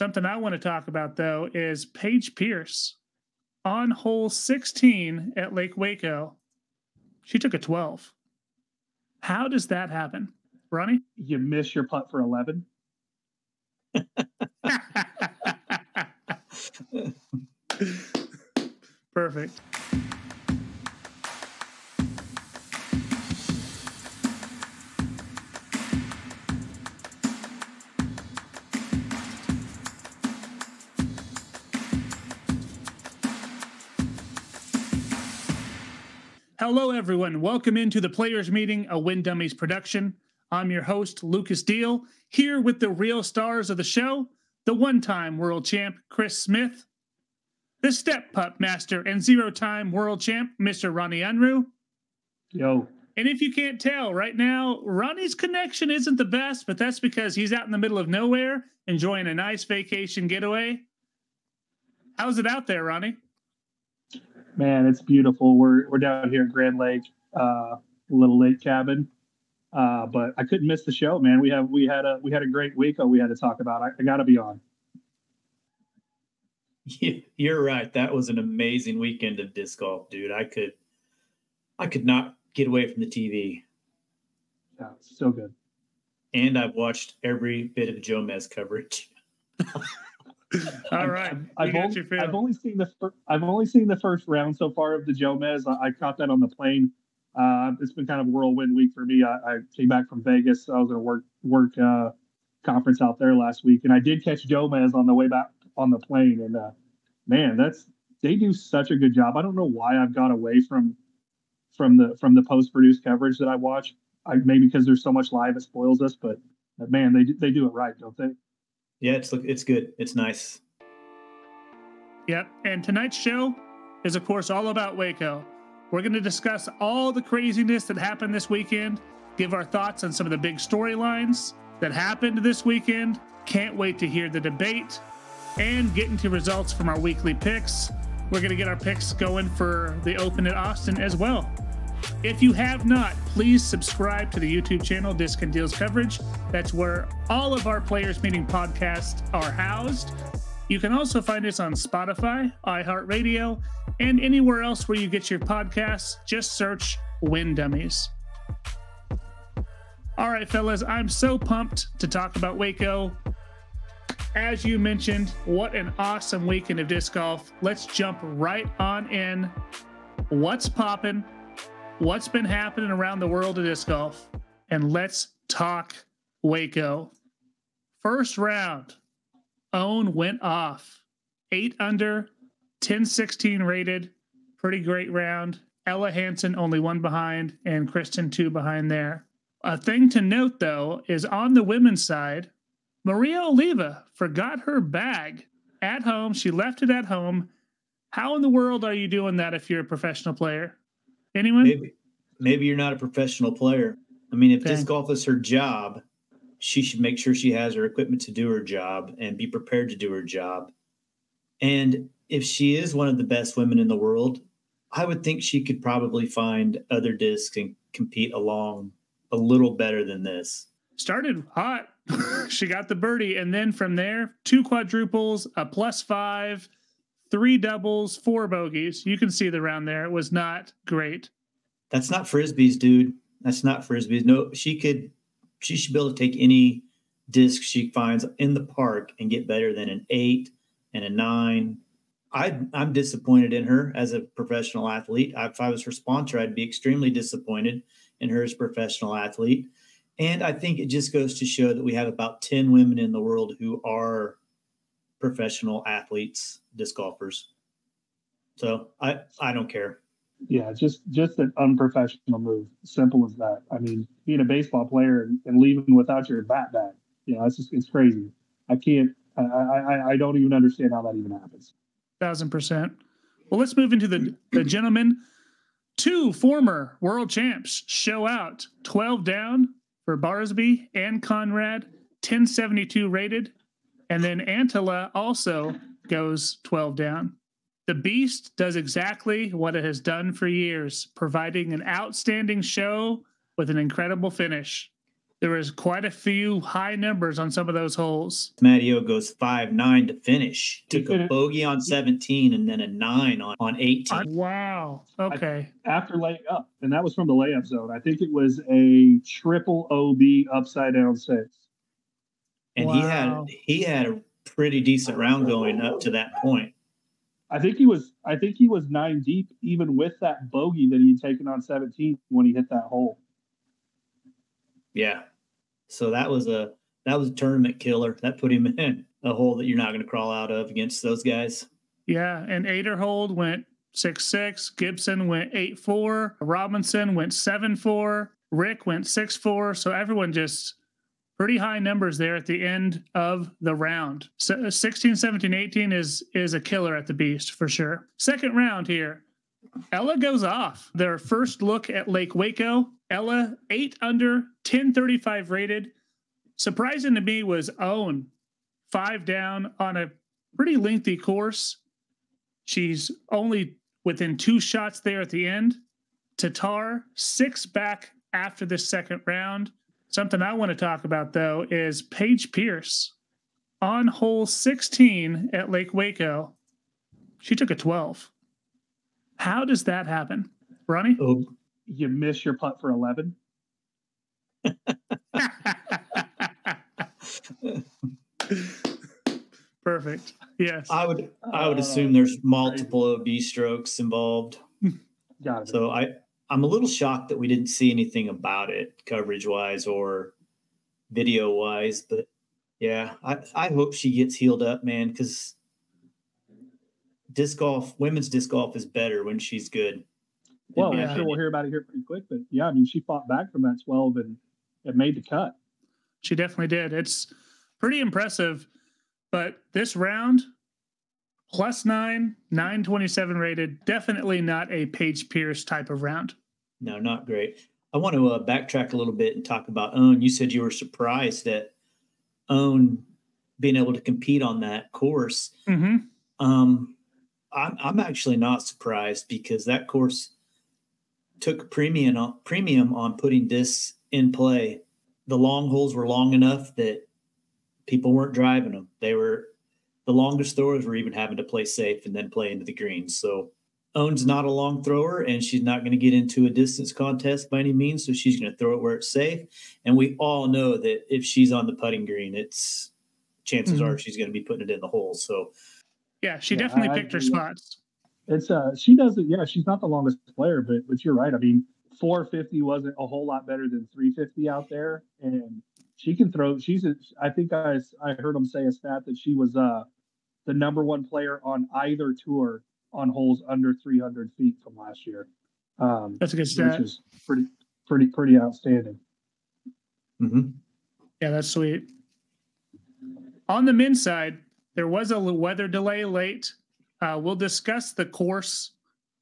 Something I want to talk about, though, is Paige Pierce on hole 16 at Lake Waco. She took a 12. How does that happen? Ronnie? You miss your putt for 11. Perfect. Hello, everyone. Welcome into the Players Meeting, a Win Dummies production. I'm your host, Lucas Deal, here with the real stars of the show, the one-time world champ, Chris Smith, the step putt master and zero-time world champ, Mr. Ronnie Unruh. Yo. And if you can't tell, right now, Ronnie's connection isn't the best, but that's because he's out in the middle of nowhere, enjoying a nice vacation getaway. How's it out there, Ronnie? Man, it's beautiful. We're down here at Grand Lake, little lake cabin. But I couldn't miss the show, man. We had a great week we had to talk about. I got to be on. You're right. That was an amazing weekend of disc golf, dude. I could not get away from the TV. Yeah, it's so good. And I've watched every bit of Joe Mez coverage. All right. I've only seen the first round so far of the Joe Mez. I caught that on the plane. It's been kind of a whirlwind week for me. I came back from Vegas. I was at a work conference out there last week, and I did catch Joe Mez on the way back on the plane. And man, they do such a good job. I don't know why I've got away from the post-produced coverage that I watch. Maybe because there's so much live it spoils us, but man, they do it right, don't they? Yeah, it's good. It's nice. Yep. And tonight's show is, of course, all about Waco. We're going to discuss all the craziness that happened this weekend, give our thoughts on some of the big storylines that happened this weekend. Can't wait to hear the debate and get into results from our weekly picks. We're going to get our picks going for the Open at Austin as well. If you have not, please subscribe to the YouTube channel, Disc and Deals Coverage. That's where all of our Players Meeting podcasts are housed. You can also find us on Spotify, iHeartRadio, and anywhere else where you get your podcasts. Just search Win Dummies. All right, fellas, I'm so pumped to talk about Waco. As you mentioned, what an awesome weekend of disc golf. Let's jump right on in. What's poppin'? What's been happening around the world of disc golf? And let's talk Waco. First round, Owen went off. 8 under, 10-16 rated. Pretty great round. Ella Hansen only 1 behind, and Kristen 2 behind there. A thing to note, though, is on the women's side, Maria Oliva forgot her bag at home. She left it at home. How in the world are you doing that if you're a professional player? Anyone? Maybe you're not a professional player. I mean, if disc golf is her job, she should make sure she has her equipment to do her job and be prepared to do her job. And if she is one of the best women in the world, I would think she could probably find other discs and compete along a little better than this. Started hot. She got the birdie. And then from there, 2 quadruples, a +5, 3 doubles, 4 bogeys. You can see the round there. It was not great. That's not Frisbees, dude. That's not Frisbees. No, she should be able to take any disc she finds in the park and get better than an 8 and a 9. I'm disappointed in her as a professional athlete. If I was her sponsor, I'd be extremely disappointed in her as a professional athlete. And I think it just goes to show that we have about 10 women in the world who are professional athletes, disc golfers. So I don't care. Yeah, just an unprofessional move. Simple as that. I mean, being a baseball player and leaving without your bat bag, it's crazy. I don't even understand how that even happens. 1,000%. Well, let's move into the gentlemen. 2 former world champs show out. 12 down for Barsby and Conrad, 1072 rated. And then Antela also goes 12 down. The Beast does exactly what it has done for years, providing an outstanding show with an incredible finish. There was quite a few high numbers on some of those holes. Matteo goes 5-9 to finish. Took a bogey on 17 and then a 9 on 18. Wow. Okay. After laying up, and that was from the layup zone. I think it was a triple OB upside down 6. And he had a pretty decent round going up to that point. I think he was 9 deep even with that bogey that he had taken on 17 when he hit that hole. Yeah. So that was a tournament killer. That put him in a hole that you're not going to crawl out of against those guys. Yeah, and Aderhold went 6-6. Gibson went 8-4. Robinson went 7-4. Rick went 6-4. So everyone just pretty high numbers there at the end of the round. So 16, 17, 18 is a killer at the Beast for sure. Second round here. Ella goes off. Their first look at Lake Waco. Ella 8 under, 1035 rated. Surprising to me was Owen 5 down on a pretty lengthy course. She's only within 2 shots there at the end. Tatar 6 back after the second round. Something I want to talk about, though, is Paige Pierce on hole 16 at Lake Waco. She took a 12. How does that happen? Ronnie? Oh, you miss your putt for 11? Perfect. Yes. I would assume there's multiple OB strokes involved. Got it. So I'm a little shocked that we didn't see anything about it coverage wise or video wise, but yeah, I hope she gets healed up, man, because women's disc golf is better when she's good. Well, I'm sure we'll hear about it here pretty quick, but yeah, I mean, she fought back from that 12 and it made the cut. She definitely did. It's pretty impressive, but this round, +9, 927 rated, definitely not a Paige Pierce type of round. No, not great. I want to backtrack a little bit and talk about Owen. You said you were surprised at Owen being able to compete on that course. Mm-hmm. I'm actually not surprised because that course took premium on putting discs in play. The long holes were long enough that people weren't driving them. The longest throwers were even having to play safe and then play into the greens. So Owen's not a long thrower, and she's not going to get into a distance contest by any means. So she's going to throw it where it's safe. And we all know that if she's on the putting green, chances are she's going to be putting it in the hole. So yeah, she definitely picked her spots. She doesn't. Yeah, she's not the longest player, but you're right. I mean, 450 wasn't a whole lot better than 350 out there, and she can throw. I think I heard them say a stat that she was the number 1 player on either tour on holes under 300 feet from last year. That's a good stat. Which is pretty outstanding. Mm-hmm. Yeah, that's sweet. On the men's side, there was a weather delay late. We'll discuss the course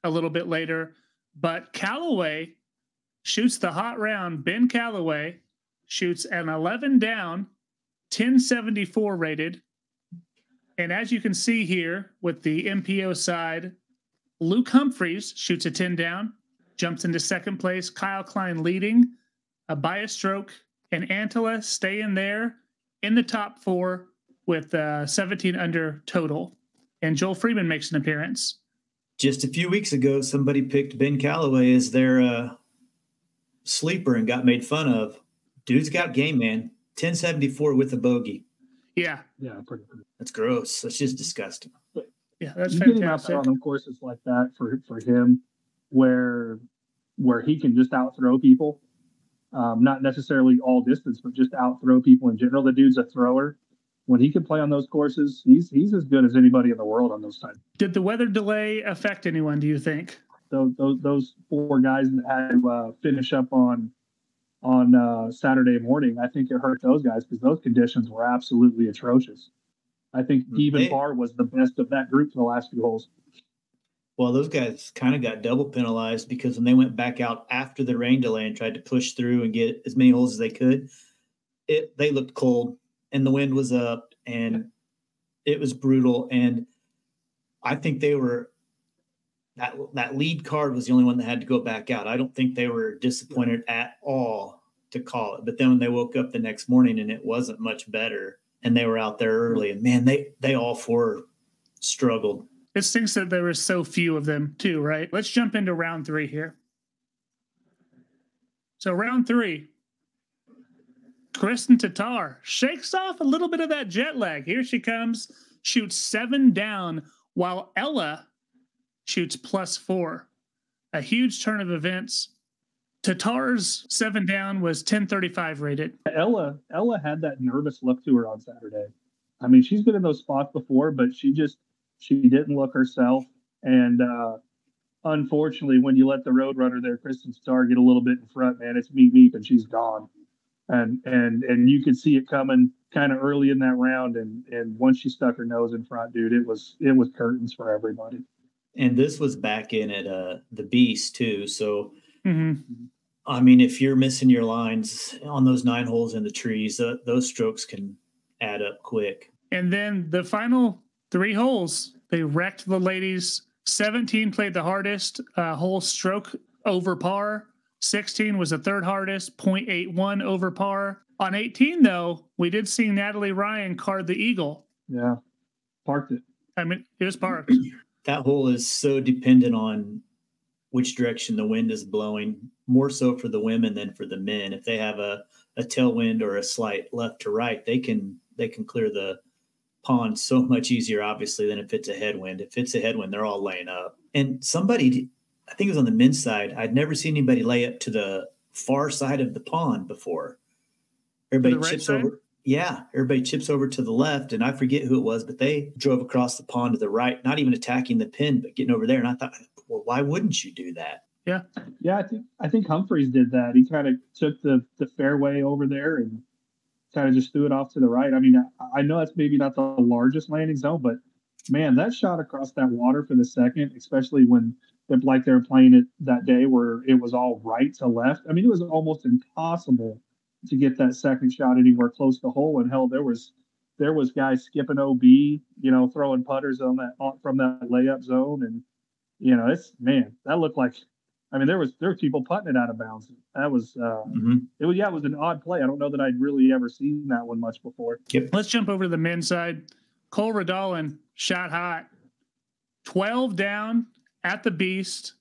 a little bit later, but Callaway shoots the hot round. Ben Callaway shoots an 11 down, 1074 rated. And as you can see here with the MPO side, Luke Humphreys shoots a 10 down, jumps into second place. Kyle Klein leading by a stroke, and Antela staying there in the top 4 with 17 under total. And Joel Freeman makes an appearance. Just a few weeks ago, somebody picked Ben Callaway as their sleeper and got made fun of. Dude's got game, man. 1074 with a bogey. Yeah. Yeah, pretty good. That's gross. That's just disgusting. Yeah, that's you fantastic. Getting out there on courses like that for him, where he can just out throw people, not necessarily all distance, but just out throw people in general. The dude's a thrower. When he can play on those courses, he's as good as anybody in the world on those times. Did the weather delay affect anyone, do you think? Those 4 guys that had to finish up on Saturday morning, I think it hurt those guys because those conditions were absolutely atrocious. I think even par was the best of that group for the last 2 holes. Well, those guys kind of got double penalized because when they went back out after the rain delay and tried to push through and get as many holes as they could, they looked cold and the wind was up and it was brutal. And I think they were that lead card was the only one that had to go back out. I don't think they were disappointed at all to call it. But then when they woke up the next morning and it wasn't much better, and they were out there early, and man, they all four struggled. It stinks that there were so few of them too, right? Let's jump into round 3 here. So round 3, Kristen Tatar shakes off a little bit of that jet lag. Here she comes, shoots 7 down, while Ella shoots +4. A huge turn of events. Tatar's 7 down was 1035 rated. Ella had that nervous look to her on Saturday. I mean, she's been in those spots before, but she didn't look herself. And unfortunately, when you let the road runner there, Kristen Starr, get a little bit in front, man, it's meep, and she's gone. And you could see it coming kind of early in that round. And once she stuck her nose in front, dude, it was curtains for everybody. And this was back in at the Beast too. So, I mean, if you're missing your lines on those 9 holes in the trees, those strokes can add up quick. And then the final 3 holes, they wrecked the ladies. 17 played the hardest, whole stroke over par. 16 was the third hardest, 0.81 over par. On 18, though, we did see Natalie Ryan card the eagle. Yeah, parked it. I mean, it was parked. That hole is so dependent on which direction the wind is blowing, more so for the women than for the men. If they have a tailwind or a slight left to right, they can clear the pond so much easier, obviously, than if it's a headwind. If it's a headwind, they're all laying up. And somebody, I think it was on the men's side, I'd never seen anybody lay up to the far side of the pond before. Everybody chips over. Yeah, everybody chips over to the left, and I forget who it was, but they drove across the pond to the right, not even attacking the pin, but getting over there. And I thought, well, why wouldn't you do that? Yeah. Yeah, I think Humphreys did that. He kind of took the fairway over there and kind of just threw it off to the right. I mean, I know that's maybe not the largest landing zone, but man, that shot across that water for the second, especially when like they were playing it that day where it was all right to left. I mean, it was almost impossible to get that second shot anywhere close to hole. And hell, there was guys skipping OB, throwing putters from that layup zone. And, that looked like, I mean, there were people putting it out of bounds. That was, it was an odd play. I don't know that I'd really ever seen that one much before. Yep. Let's jump over to the men's side. Cole Redolin shot hot, 12 down at the Beast,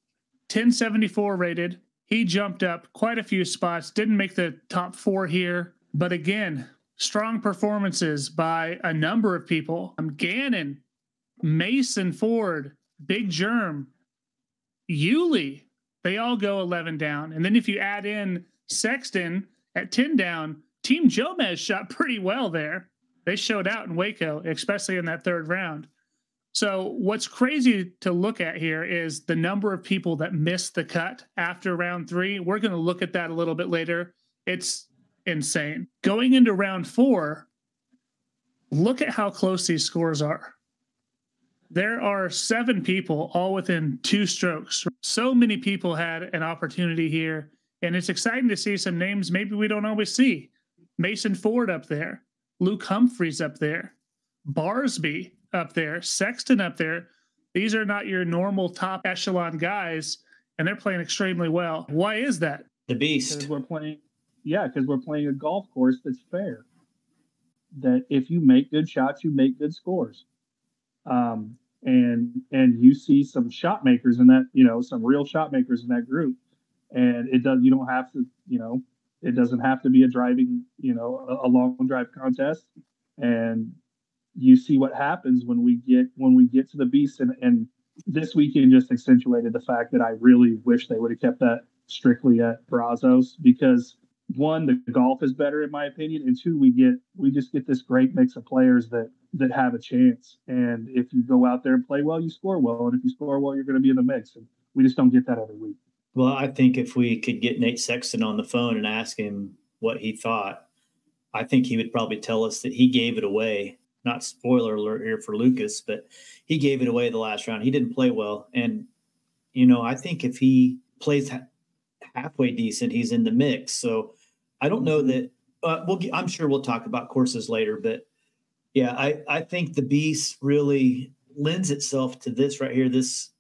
1074 rated. He jumped up quite a few spots, didn't make the top 4 here. But again, strong performances by a number of people. Gannon, Mason Ford, Big Germ, Yulee, they all go 11 down. And then if you add in Sexton at 10 down, Team Jomez shot pretty well there. They showed out in Waco, especially in that 3rd round. So what's crazy to look at here is the number of people that missed the cut after round 3. We're going to look at that a little bit later. It's insane. Going into round 4, look at how close these scores are. There are 7 people all within 2 strokes. So many people had an opportunity here, and it's exciting to see some names maybe we don't always see. Mason Ford up there, Luke Humphreys up there, Barsby up there, Sexton up there. These are not your normal top echelon guys, and they're playing extremely well. Why is that? The Beast. Because we're playing a golf course that's fair. That if you make good shots, you make good scores. And you see some shot makers in that, some real shot makers in that group. And it doesn't have to be a driving, a long drive contest. And you see what happens when we get to the Beast. And this weekend just accentuated the fact that I really wish they would have kept that strictly at Brazos, because 1, the golf is better in my opinion, and 2, we just get this great mix of players that have a chance. And if you go out there and play well, you score well, and if you score well, you're going to be in the mix. And we just don't get that every week. Well, I think if we could get Nate Sexton on the phone and ask him what he thought, I think he would probably tell us that he gave it away. Not spoiler alert here for Lucas, but he gave it away the last round. He didn't play well. And, I think if he plays halfway decent, he's in the mix. So I don't know that I'm sure we'll talk about courses later, but yeah, I think the Beast really lends itself to this right here. This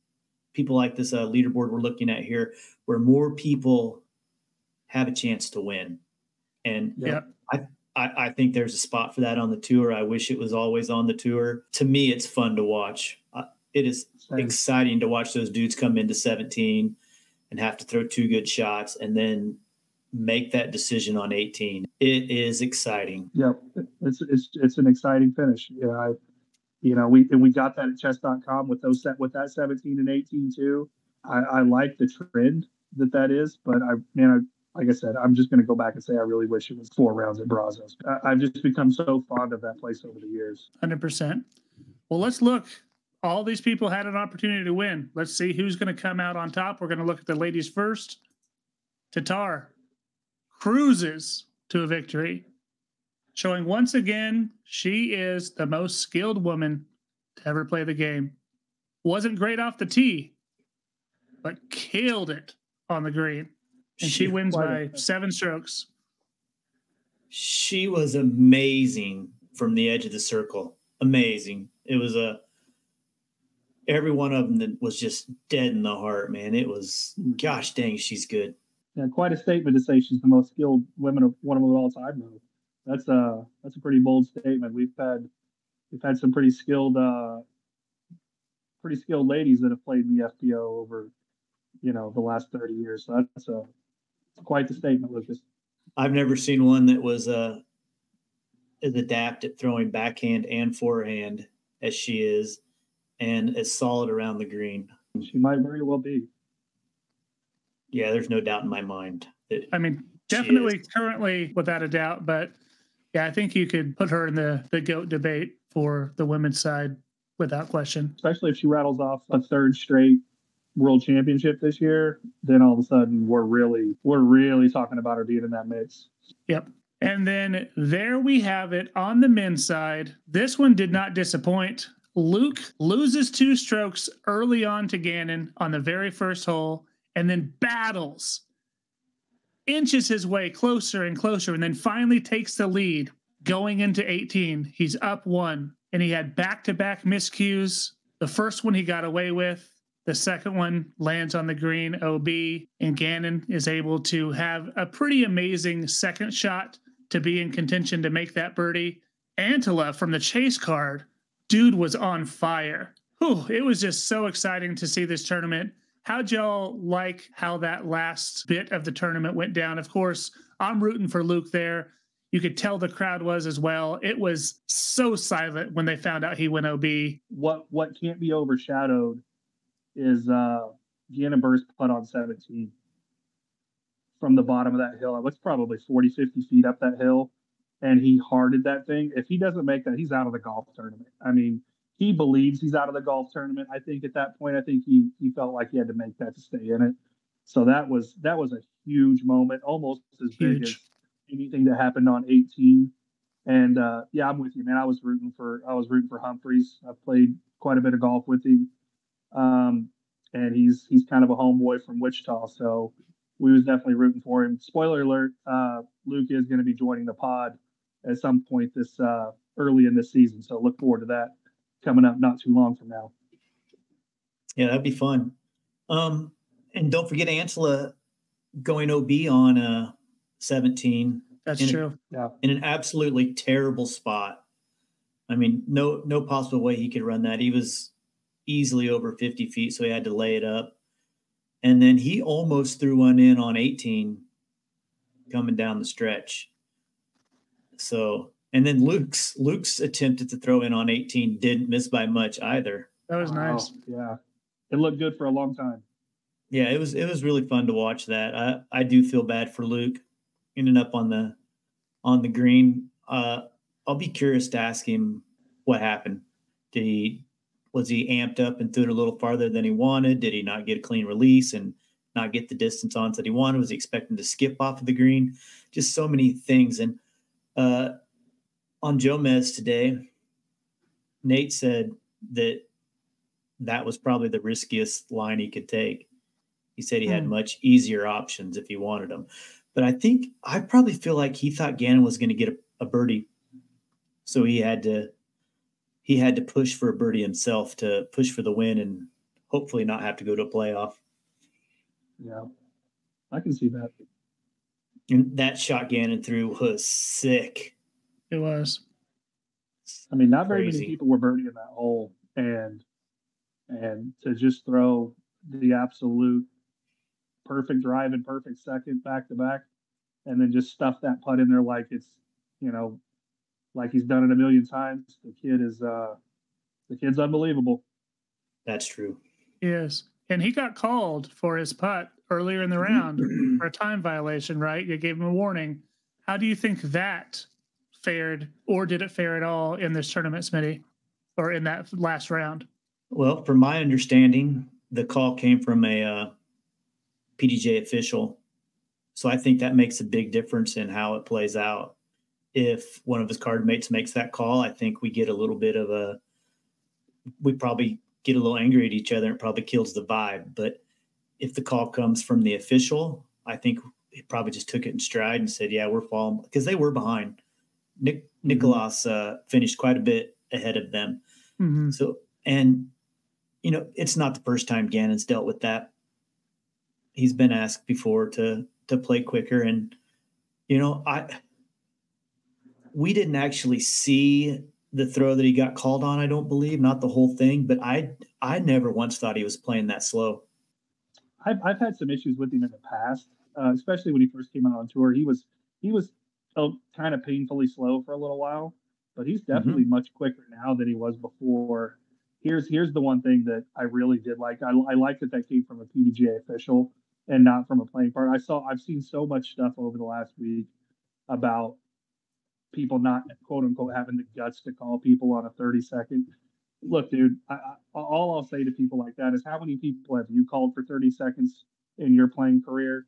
people like this leaderboard we're looking at here, where more people have a chance to win. And Yeah. I think there's a spot for that on the tour. I wish it was always on the tour. To me, it's fun to watch. It is exciting to watch those dudes come into 17 and have to throw 2 good shots and then make that decision on 18. It is exciting. Yep. It's an exciting finish. We got that at chess.com with that 17 and 18 too. I like the trend that is, but like I said, I'm just going to go back and say I really wish it was 4 rounds at Brazos. I've just become so fond of that place over the years. 100%. Well, let's look. All these people had an opportunity to win. Let's see who's going to come out on top. We're going to look at the ladies first. Tatar cruises to a victory, showing once again she is the most skilled woman to ever play the game. Wasn't great off the tee, but killed it on the green. And she wins by 7 strokes. She was amazing from the edge of the circle. Amazing. It was every one of them that was just dead in the heart, man. It was, gosh dang, she's good. Yeah, quite a statement to say she's the most skilled one of them of all time, though. That's a pretty bold statement. We've had some pretty skilled ladies that have played in the FPO over, the last 30 years. So that's quite the statement, Lucas. I've never seen one that was as adept at throwing backhand and forehand as she is, and as solid around the green. She might very well be. Yeah, there's no doubt in my mind. Definitely currently without a doubt, but yeah, I think you could put her in the GOAT debate for the women's side without question. Especially if she rattles off a 3rd straight world championship this year, then all of a sudden we're really talking about her being in that mix. Yep. And then there we have it on the men's side. This one did not disappoint. Luke loses 2 strokes early on to Gannon on the very first hole, and then inches his way closer and closer, and then finally takes the lead going into 18. He's up 1, and he had back-to-back miscues. The first one he got away with. The second one lands on the green OB, and Gannon is able to have a pretty amazing second shot to be in contention to make that birdie. Antela from the chase card, dude was on fire. Whew, it was just so exciting to see this tournament. How'd y'all like how that last bit of the tournament went down? Of course, I'm rooting for Luke there. You could tell the crowd was as well. It was so silent when they found out he went OB. What can't be overshadowed is Gannon Burr's putt on 17 from the bottom of that hill. It was probably 40, 50 feet up that hill, and he hearted that thing. If he doesn't make that, he's out of the golf tournament. I mean, he believes he's out of the golf tournament. I think at that point, he felt like he had to make that to stay in it. So that was a huge moment, almost as big as anything that happened on 18. And I'm with you, man. I was rooting for Humphreys. I've played quite a bit of golf with him. And he's kind of a homeboy from Wichita, so we was definitely rooting for him. Spoiler alert, Luke is going to be joining the pod at some point this early in this season, so look forward to that coming up not too long from now. Yeah, that'd be fun. And don't forget Antela going OB on 17. That's true. In an absolutely terrible spot. I mean, no possible way he could run that. He was easily over 50 feet, so he had to lay it up. And then he almost threw one in on 18 coming down the stretch. So, and then Luke's attempted to throw in on 18 didn't miss by much either. That was nice. Yeah. It looked good for a long time. Yeah, it was really fun to watch that. I do feel bad for Luke ending up on the green. I'll be curious to ask him what happened. Was he amped up and threw it a little farther than he wanted? Did he not get a clean release and not get the distance on that he wanted? Was he expecting to skip off of the green? Just so many things. And on Jomez today, Nate said that was probably the riskiest line he could take. He said he had much easier options if he wanted them. But I probably feel like he thought Gannon was going to get a birdie. So he had to push for a birdie himself to push for the win and hopefully not have to go to a playoff. Yeah, I can see that. And that shot Gannon threw was sick. It was. I mean, not very Crazy. many people were birdieing that hole, and to just throw the absolute perfect drive and perfect second back to back, and then just stuff that putt in there like it's, like he's done it a million times. The kid's unbelievable. That's true. Yes. And he got called for his putt earlier in the round for a time violation, right? You gave him a warning. How do you think that fared, or did it fare at all in this tournament, Smitty, or in that last round? Well, from my understanding, the call came from a PDJ official. So I think that makes a big difference in how it plays out. If one of his card mates makes that call, I think we get a little bit of we probably get a little angry at each other, and it probably kills the vibe. But if the call comes from the official, I think he probably just took it in stride and said, yeah, we're falling, because they were behind. Nicholas finished quite a bit ahead of them. Mm-hmm. So, and, it's not the first time Gannon's dealt with that. He's been asked before to play quicker. And, we didn't actually see the throw that he got called on, I don't believe, not the whole thing, but I never once thought he was playing that slow. I've had some issues with him in the past, especially when he first came out on tour. He was kind of painfully slow for a little while, but he's definitely much quicker now than he was before. Here's the one thing that I really did like. I like that came from a PDGA official and not from a playing part. I've seen so much stuff over the last week about people not, quote unquote, having the guts to call people on a 30-second. Look, dude, all I'll say to people like that is, how many people have you called for 30 seconds in your playing career?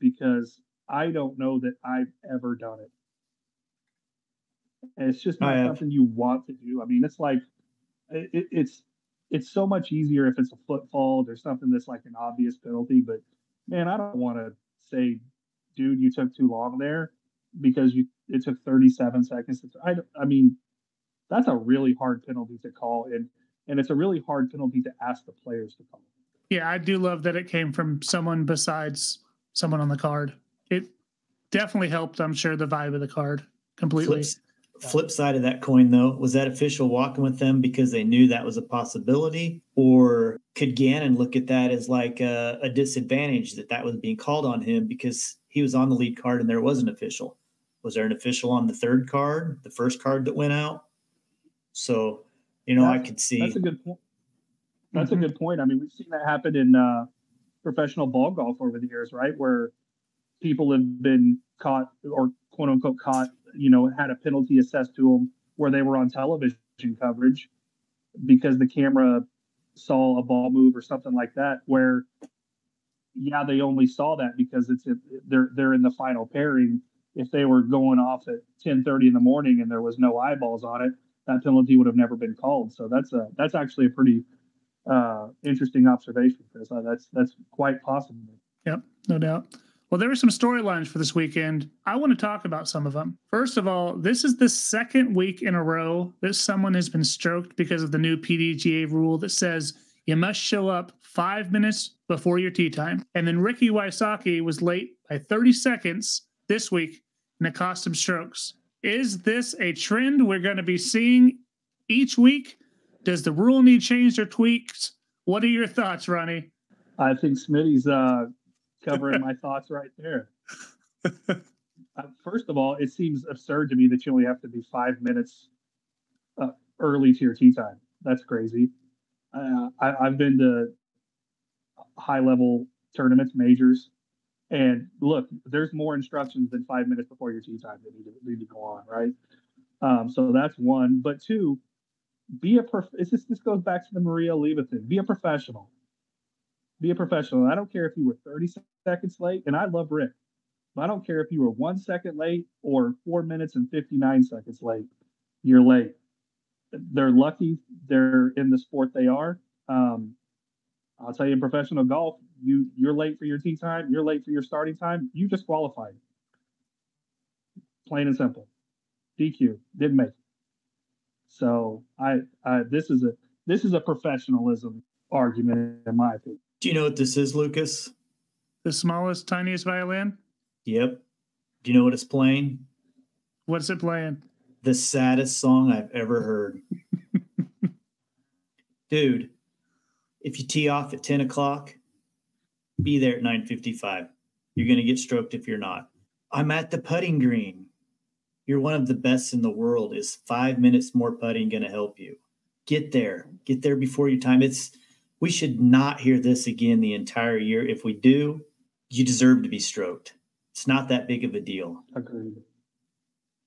Because I don't know that I've ever done it. And it's just not something you want to do. I mean, it's like, it's so much easier if it's a foot fault or something that's like an obvious penalty. But man, I don't want to say, dude, you took too long there because it took 37 seconds. I mean, that's a really hard penalty to call, and it's a really hard penalty to ask the players to call. Yeah, I do love that it came from someone besides someone on the card. It definitely helped, I'm sure, the vibe of the card completely. Flip side of that coin, though, was that official walking with them because they knew that was a possibility? Or could Gannon look at that as like a disadvantage that was being called on him because he was on the lead card and there was an official? Was there an official on the third card, the first card that went out? So, I could see. That's a good point. That's a good point. I mean, we've seen that happen in professional ball golf over the years, right? Where people have been caught, or quote unquote caught, had a penalty assessed to them where they were on television coverage because the camera saw a ball move or something like that, where, yeah, they only saw that because they're in the final pairing. If they were going off at 10:30 in the morning and there was no eyeballs on it, that penalty would have never been called. So that's actually a pretty interesting observation, Chris. That's quite possible. Yep, no doubt. Well, there were some storylines for this weekend. I want to talk about some of them. First of all, this is the second week in a row that someone has been stroked because of the new PDGA rule that says you must show up 5 minutes before your tee time. And then Ricky Wysocki was late by 30 seconds this week, and it cost him strokes. Is this a trend we're going to be seeing each week? Does the rule need changed or tweaks? What are your thoughts, Ronnie? I think Smitty's covering my thoughts right there. First of all, it seems absurd to me that you only have to be 5 minutes early to your tee time. That's crazy. I've been to high-level tournaments, majors, and look, there's more instructions than 5 minutes before your tee time that need to go on, right? So that's one. But two, this goes back to the Maria Oliva thing. Be a professional. Be a professional. I don't care if you were 30 seconds late, and I love Rick, but I don't care if you were 1 second late or 4 minutes and 59 seconds late. You're late. They're lucky they're in the sport they are. I'll tell you, in professional golf, you're late for your tee time, you're late for your starting time, you just qualified. Plain and simple. DQ, didn't make it. So this is a professionalism argument in my opinion. Do you know what this is, Lucas? The smallest, tiniest violin? Yep. Do you know what it's playing? What's it playing? The saddest song I've ever heard. Dude, if you tee off at 10 o'clock, be there at 9:55. You're going to get stroked if you're not. I'm at the putting green. You're one of the best in the world. Is 5 minutes more putting going to help you? Get there. Get there before your time. We should not hear this again the entire year. If we do, you deserve to be stroked. It's not that big of a deal. Agreed.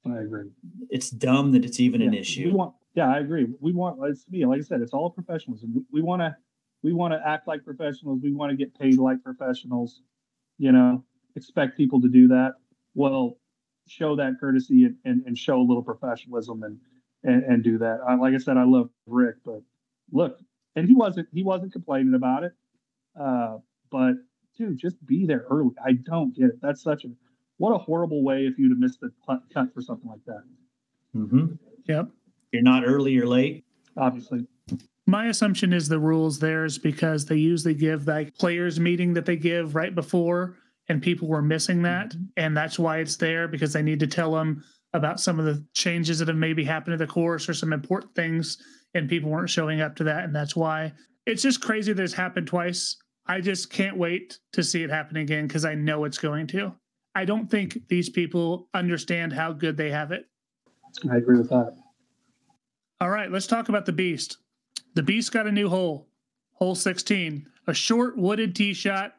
I agree. It's dumb that it's even an issue. I agree. We want, like I said, it's all professionalism. We want to act like professionals. We want to get paid like professionals. Expect people to do that. Well, show that courtesy and show a little professionalism and do that. Like I said, I love Rick, but look, and he wasn't complaining about it. But dude, just be there early. I don't get it. That's what a horrible way if you'd have missed the cut for something like that. Mm-hmm. Yep. You're not early or late. Obviously. My assumption is the rules there is because they usually give like players meeting that they give right before, and people were missing that. Mm-hmm. And that's why it's there, because they need to tell them about some of the changes that have maybe happened to the course or some important things, and people weren't showing up to that. And that's why it's just crazy that it's happened twice. I just can't wait to see it happen again, because I know it's going to. I don't think these people understand how good they have it. I agree with that. All right, let's talk about the Beast. The Beast got a new hole, hole 16, a short wooded tee shot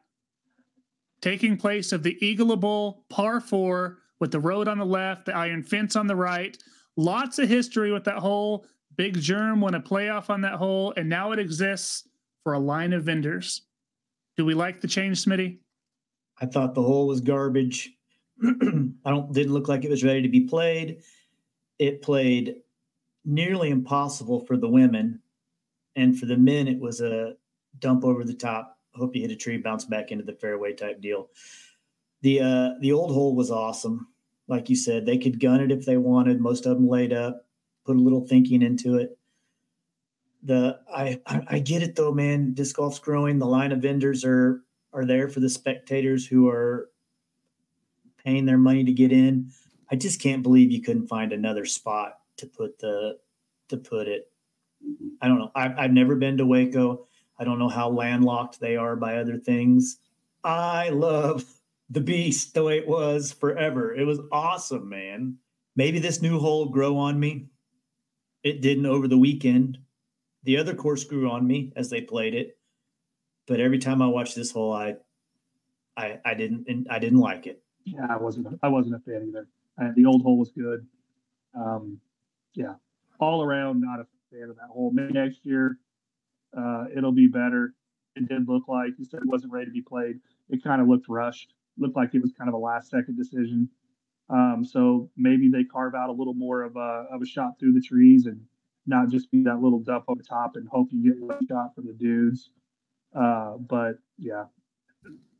taking place of the Eagleable par 4 with the road on the left, the iron fence on the right. Lots of history with that hole. Big Germ won a playoff on that hole, and now it exists for a line of vendors. Do we like the change, Smitty? I thought the hole was garbage. Didn't look like it was ready to be played. It played nearly impossible for the women, and for the men, it was a dump over the top. Hope you hit a tree, bounce back into the fairway type deal. The old hole was awesome. Like you said, they could gun it if they wanted. Most of them laid up, put a little thinking into it. I get it though, man. Disc golf's growing. The line of vendors are there for the spectators who are paying their money to get in. I just can't believe you couldn't find another spot to put it. I don't know. I've never been to Waco. I don't know how landlocked they are by other things. I love the Beast the way it was forever. It was awesome, man. Maybe this new hole will grow on me. It didn't over the weekend. The other course grew on me as they played it. But every time I watch this hole, I didn't like it. Yeah, I wasn't a fan either. The old hole was good. All around, not a fan of that hole. Maybe next year, it'll be better. It did look like, you said it wasn't ready to be played. It kind of looked rushed. Looked like it was kind of a last-second decision. So maybe they carve out a little more of a shot through the trees and not just be that little dump over the top and hope you get one shot for the dudes. But yeah,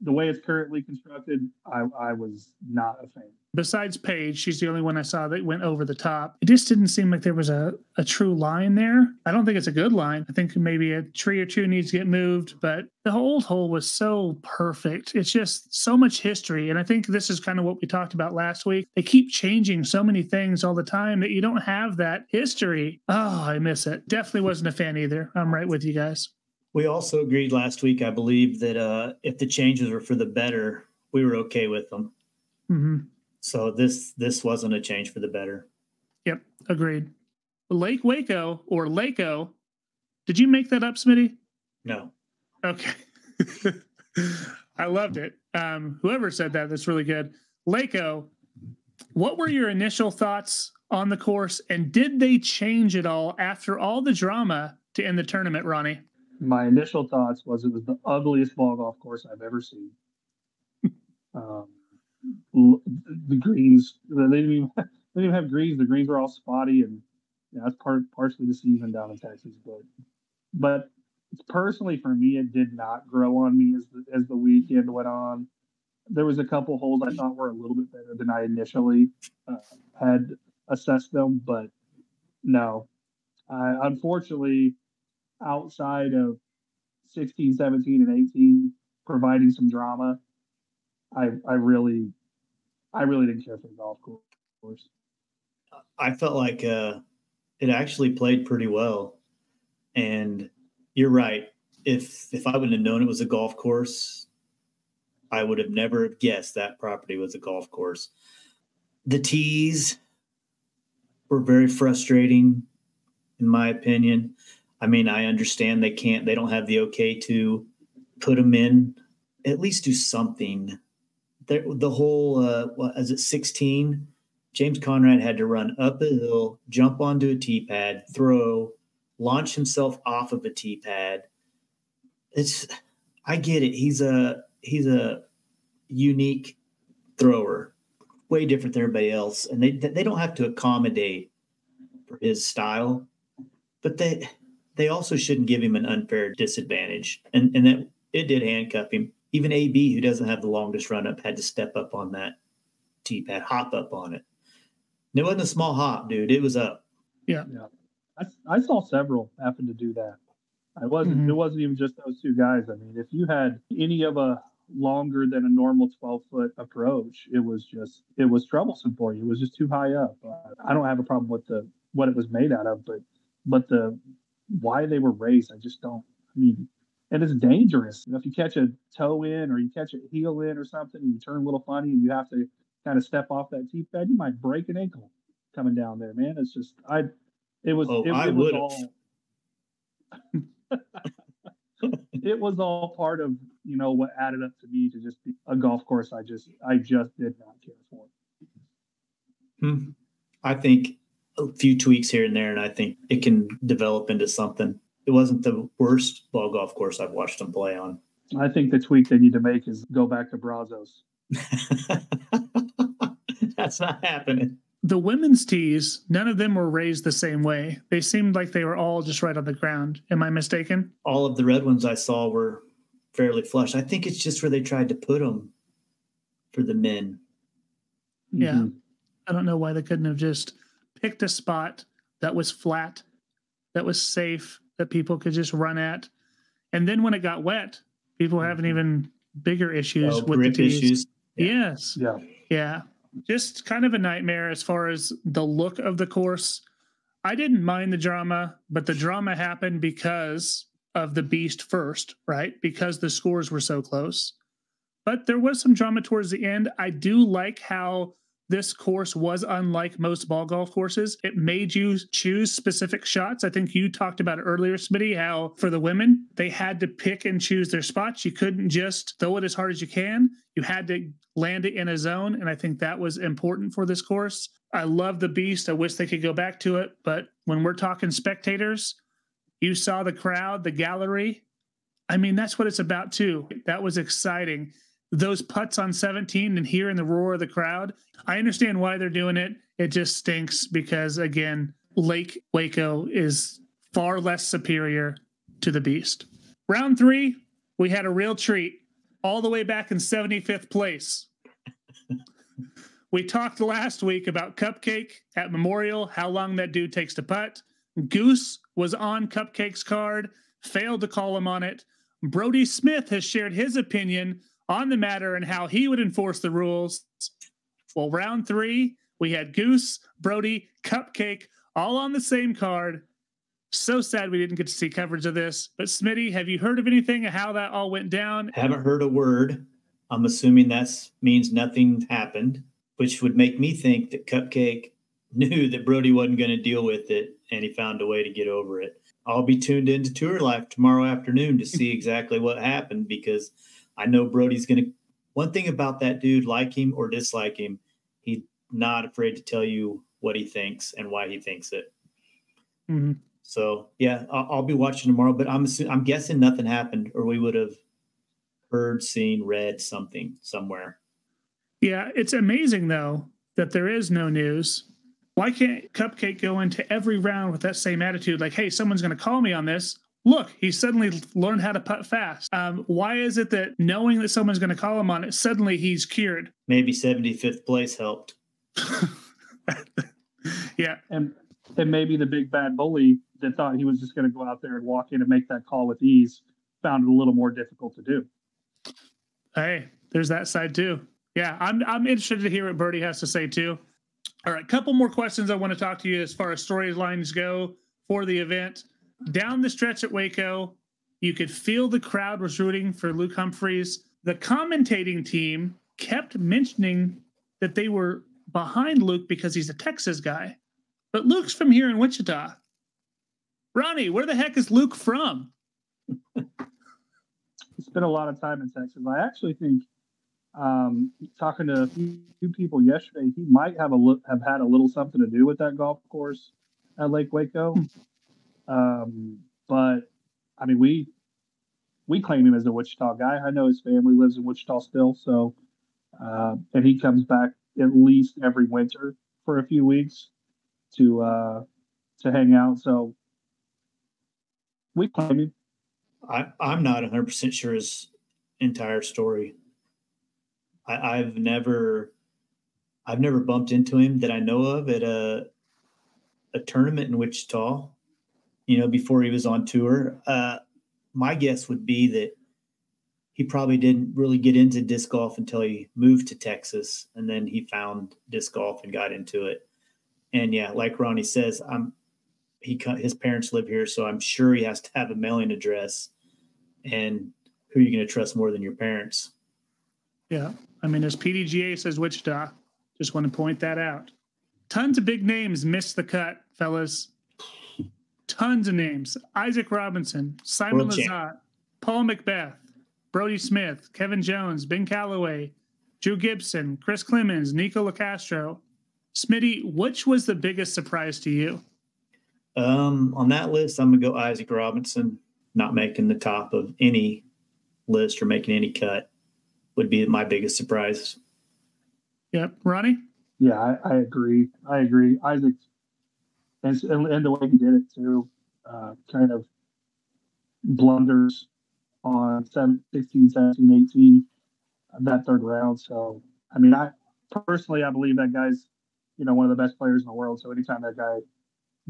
the way it's currently constructed, I was not a fan. Besides Paige, she's the only one I saw that went over the top. It just didn't seem like there was a true line there. I don't think it's a good line. I think maybe a tree or two needs to get moved, but the old hole was so perfect. It's just so much history. And I think this is kind of what we talked about last week. They keep changing so many things all the time that you don't have that history. Oh, I miss it. Definitely wasn't a fan either. I'm right with you guys. We also agreed last week, I believe, that if the changes were for the better, we were okay with them. Mm-hmm. So this wasn't a change for the better. Yep, agreed. Lake Waco or Laco. Did you make that up, Smitty? No. Okay. I loved it. Whoever said that, that's really good. Laco, what were your initial thoughts on the course, and did they change at all after all the drama to end the tournament, Ronnie? My initial thoughts was it was the ugliest ball golf course I've ever seen. The greens, they didn't even have greens. The greens were all spotty, and that's partially the season down in Texas. But personally for me, it did not grow on me as the weekend went on. There was a couple holes I thought were a little bit better than I initially had assessed them, but no. Unfortunately, outside of 16, 17, and 18 providing some drama, I really I really didn't care for the golf course. I felt like it actually played pretty well. And you're right. If I wouldn't have known it was a golf course, I would have never guessed that property was a golf course. The tees were very frustrating, in my opinion. I mean, I understand they don't have the okay to put them in. At least do something. The whole, is it 16? James Conrad had to run up a hill, jump onto a tee pad, throw, launch himself off of a tee pad. I get it. He's a unique thrower, way different than everybody else, and they don't have to accommodate for his style, but they also shouldn't give him an unfair disadvantage, and that it did handcuff him. Even AB, who doesn't have the longest run up, had to step up on that tee pad, hop up on it. And it wasn't a small hop, dude. It was up. Yeah. I saw several happen to do that. It wasn't even just those two guys. I mean, if you had any of a longer than a normal 12-foot approach, it was troublesome for you. It was just too high up. I don't have a problem with what it was made out of, but why they were raised, I just don't. I mean, and it's dangerous. If you catch a toe in or you catch a heel in or something, and you turn a little funny, and you have to kind of step off that tee pad, you might break an ankle coming down there, man. It's just it was all it was all part of what added up to me to just be a golf course I just did not care for. I think a few tweaks here and there, and I think it can develop into something. It wasn't the worst ball golf course I've watched them play on. I think the tweak they need to make is go back to Brazos. That's not happening. The women's tees, none of them were raised the same way. They seemed like they were all just right on the ground. Am I mistaken? All of the red ones I saw were fairly flush. I think it's just where they tried to put them for the men. Yeah. Mm-hmm. I don't know why they couldn't have just picked a spot that was flat, that was safe, that people could just run at. And then when it got wet, people having even bigger issues with the tees. Issues. Yeah. Yes. Yeah. Yeah. Just kind of a nightmare as far as the look of the course. I didn't mind the drama, but the drama happened because of the beast first, right? Because the scores were so close. But there was some drama towards the end. I do like how this course was unlike most ball golf courses. It made you choose specific shots. I think you talked about it earlier, Smitty, how for the women, they had to pick and choose their spots. You couldn't just throw it as hard as you can. You had to land it in a zone, and I think that was important for this course. I love the beast. I wish they could go back to it, but when we're talking spectators, you saw the crowd, the gallery. I mean, that's what it's about too. That was exciting. Those putts on 17 and hearing the roar of the crowd. I understand why they're doing it. It just stinks because, again, Lake Waco is far less superior to the beast. Round 3, we had a real treat all the way back in 75th place. We talked last week about Cupcake at Memorial, how long that dude takes to putt. Goose was on Cupcake's card, failed to call him on it. Brodie Smith has shared his opinion on the matter and how he would enforce the rules. Well, round 3, we had Goose, Brodie, Cupcake, all on the same card. So sad we didn't get to see coverage of this. But Smitty, have you heard of anything of how that all went down? Haven't heard a word. I'm assuming that means nothing happened, which would make me think that Cupcake knew that Brodie wasn't going to deal with it, and he found a way to get over it. I'll be tuned into Tour Life tomorrow afternoon to see exactly what happened, because I know Brodie's going to – one thing about that dude, like him or dislike him, he's not afraid to tell you what he thinks and why he thinks it. Mm-hmm. So, yeah, I'll be watching tomorrow, but I'm guessing nothing happened, or we would have heard, seen, read something somewhere. Yeah, it's amazing, though, that there is no news. Why can't Cupcake go into every round with that same attitude? Like, hey, someone's going to call me on this. Look, he suddenly learned how to putt fast. Why is it that knowing that someone's going to call him on it, suddenly he's cured? Maybe 75th place helped. Yeah. And maybe the big bad bully that thought he was just going to go out there and walk in and make that call with ease found it a little more difficult to do. Hey, there's that side too. Yeah, I'm interested to hear what Brodie has to say too. All right, couple more questions I want to talk to you as far as storylines go for the event. Down the stretch at Waco, you could feel the crowd was rooting for Luke Humphreys. The commentating team kept mentioning that they were behind Luke because he's a Texas guy. But Luke's from here in Wichita. Ronnie, where the heck is Luke from? He spent a lot of time in Texas. I actually think, talking to a few people yesterday, he might have had a little something to do with that golf course at Lake Waco. But I mean, we claim him as a Wichita guy. I know his family lives in Wichita still, so and he comes back at least every winter for a few weeks to hang out. So we claim him. I'm not 100% sure his entire story. I've never bumped into him that I know of at a tournament in Wichita, before he was on tour. My guess would be that he probably didn't really get into disc golf until he moved to Texas, and then he found disc golf and got into it. And yeah, like Ronnie says, his parents live here, so I'm sure he has to have a mailing address. And who are you going to trust more than your parents? Yeah. I mean, as PDGA says Wichita, just want to point that out. Tons of big names missed the cut, fellas. Tons of names. Isaac Robinson, Simon Lizotte, Paul Macbeth, Brodie Smith, Kevin Jones, Ben Calloway, Drew Gibson, Chris Clemens, Nico LaCastro. Smitty, which was the biggest surprise to you? On that list, I'm going to go Isaac Robinson, not making the top of any list or making any cut would be my biggest surprise. Yep. Ronnie? Yeah, I agree. Isaac, and the way he did it too, kind of blunders on 16, 17, 18, that third round. So, I mean, I believe that guy's, one of the best players in the world. So anytime that guy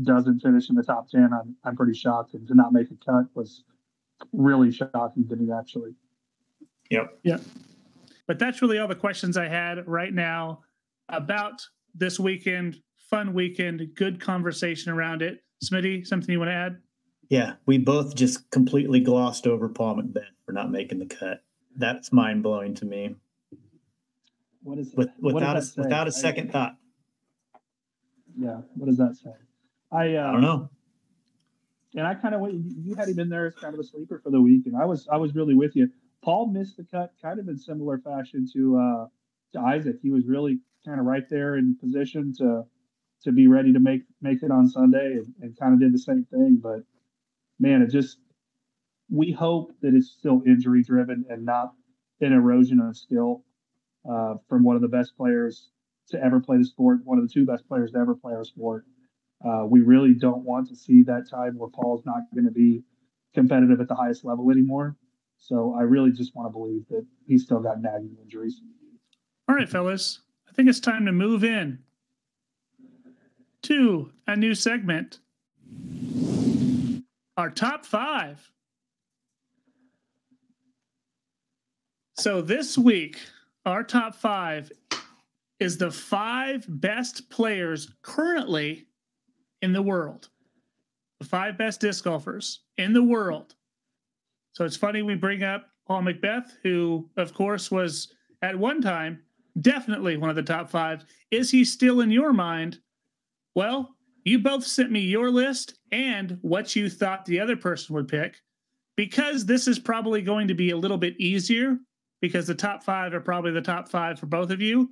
doesn't finish in the top 10, I'm pretty shocked. And to not make a cut was really shocking to me, actually. Yep. But that's really all the questions I had right now about this weekend. Fun weekend, good conversation around it. Smitty, something you want to add? Yeah, we both just completely glossed over Paul Macbeth for not making the cut. That's mind-blowing to me. What is without a second thought. Yeah, what does that say? I don't know. And I kind of you had him in there as kind of a sleeper for the week, and I was really with you. Paul missed the cut kind of in similar fashion to Isaac. He was really kind of right there in position to be ready to make it on Sunday, and kind of did the same thing. But man, we hope that it's still injury driven and not an erosion of skill from one of the best players to ever play the sport, one of the two best players to ever play our sport. We really don't want to see that time where Paul's not going to be competitive at the highest level anymore. So I really just want to believe that he's still got nagging injuries. All right, fellas. I think it's time to move in to a new segment. Our top 5. So this week, our top 5 is the 5 best players currently in the world. The 5 best disc golfers in the world. So it's funny we bring up Paul Macbeth, who, of course, was at one time definitely one of the top 5. Is he still in your mind? Well, you both sent me your list and what you thought the other person would pick. Because this is probably going to be a little bit easier, because the top 5 are probably the top 5 for both of you.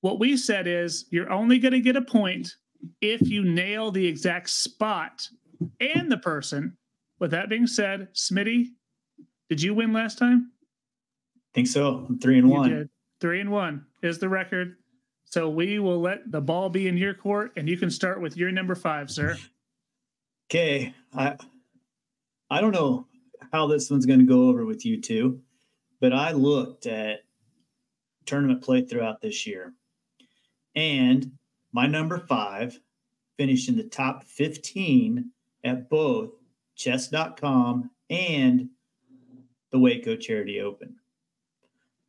What we said is you're only going to get a point if you nail the exact spot and the person. With that being said, Smitty, did you win last time? Think so. I'm 3-1. You did. 3-1 is the record. So we will let the ball be in your court, and you can start with your number 5, sir. Okay. I don't know how this one's going to go over with you two, but I looked at tournament play throughout this year, and my number 5 finished in the top 15 at both chess.com and the Waco Charity Open.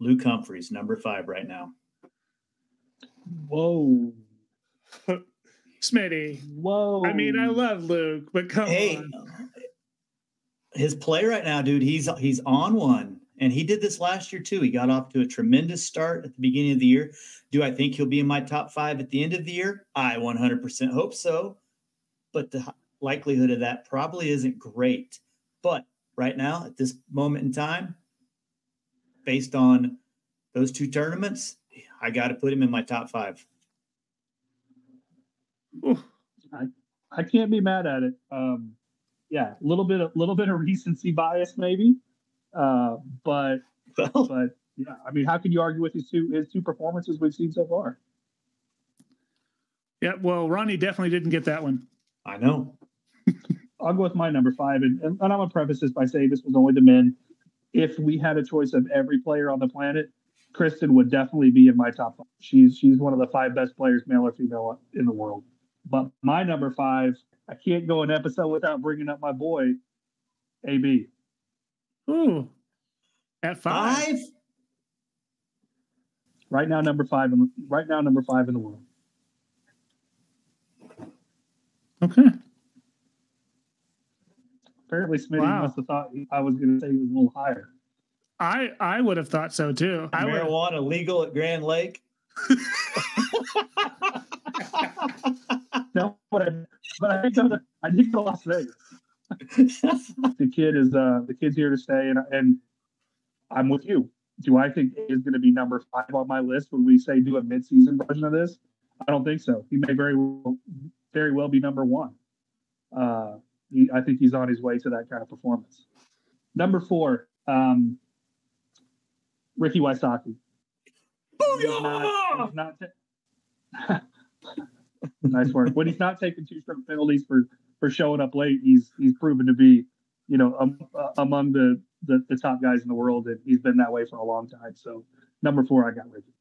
Luke Humphreys, number 5 right now. Whoa. Smitty. Whoa. I mean, I love Luke, but come on. His play right now, dude, he's on one. And he did this last year too. He got off to a tremendous start at the beginning of the year. Do I think he'll be in my top 5 at the end of the year? I 100% hope so. But the likelihood of that probably isn't great. But right now, at this moment in time, based on those 2 tournaments, I got to put him in my top 5. I can't be mad at it. Yeah, a little bit of recency bias maybe, but yeah, I mean, how can you argue with his two performances we've seen so far? Yeah, well, Ronnie definitely didn't get that one. I know. I'll go with my number 5, and I'm going to preface this by saying this was only the men. If we had a choice of every player on the planet, Kristen would definitely be in my top 5. She's one of the 5 best players, male or female, in the world. But my number 5, I can't go an episode without bringing up my boy, AB. Ooh, at 5. Right now, number 5 in the world. Okay. Apparently, Smitty must have thought I was going to say he was a little higher. I would have thought so too. Marijuana legal at Grand Lake? No, but I did go to Las Vegas. The kid's here to stay, and I'm with you. Do I think he is going to be number 5 on my list when we say do a mid-season version of this? I don't think so. He may very well be number 1. I think he's on his way to that kind of performance. Number 4, Ricky Wysocki. Nice work. When he's not taking 2-stroke penalties for showing up late, he's proven to be, among the top guys in the world, and he's been that way for a long time. So number 4, I got Ricky.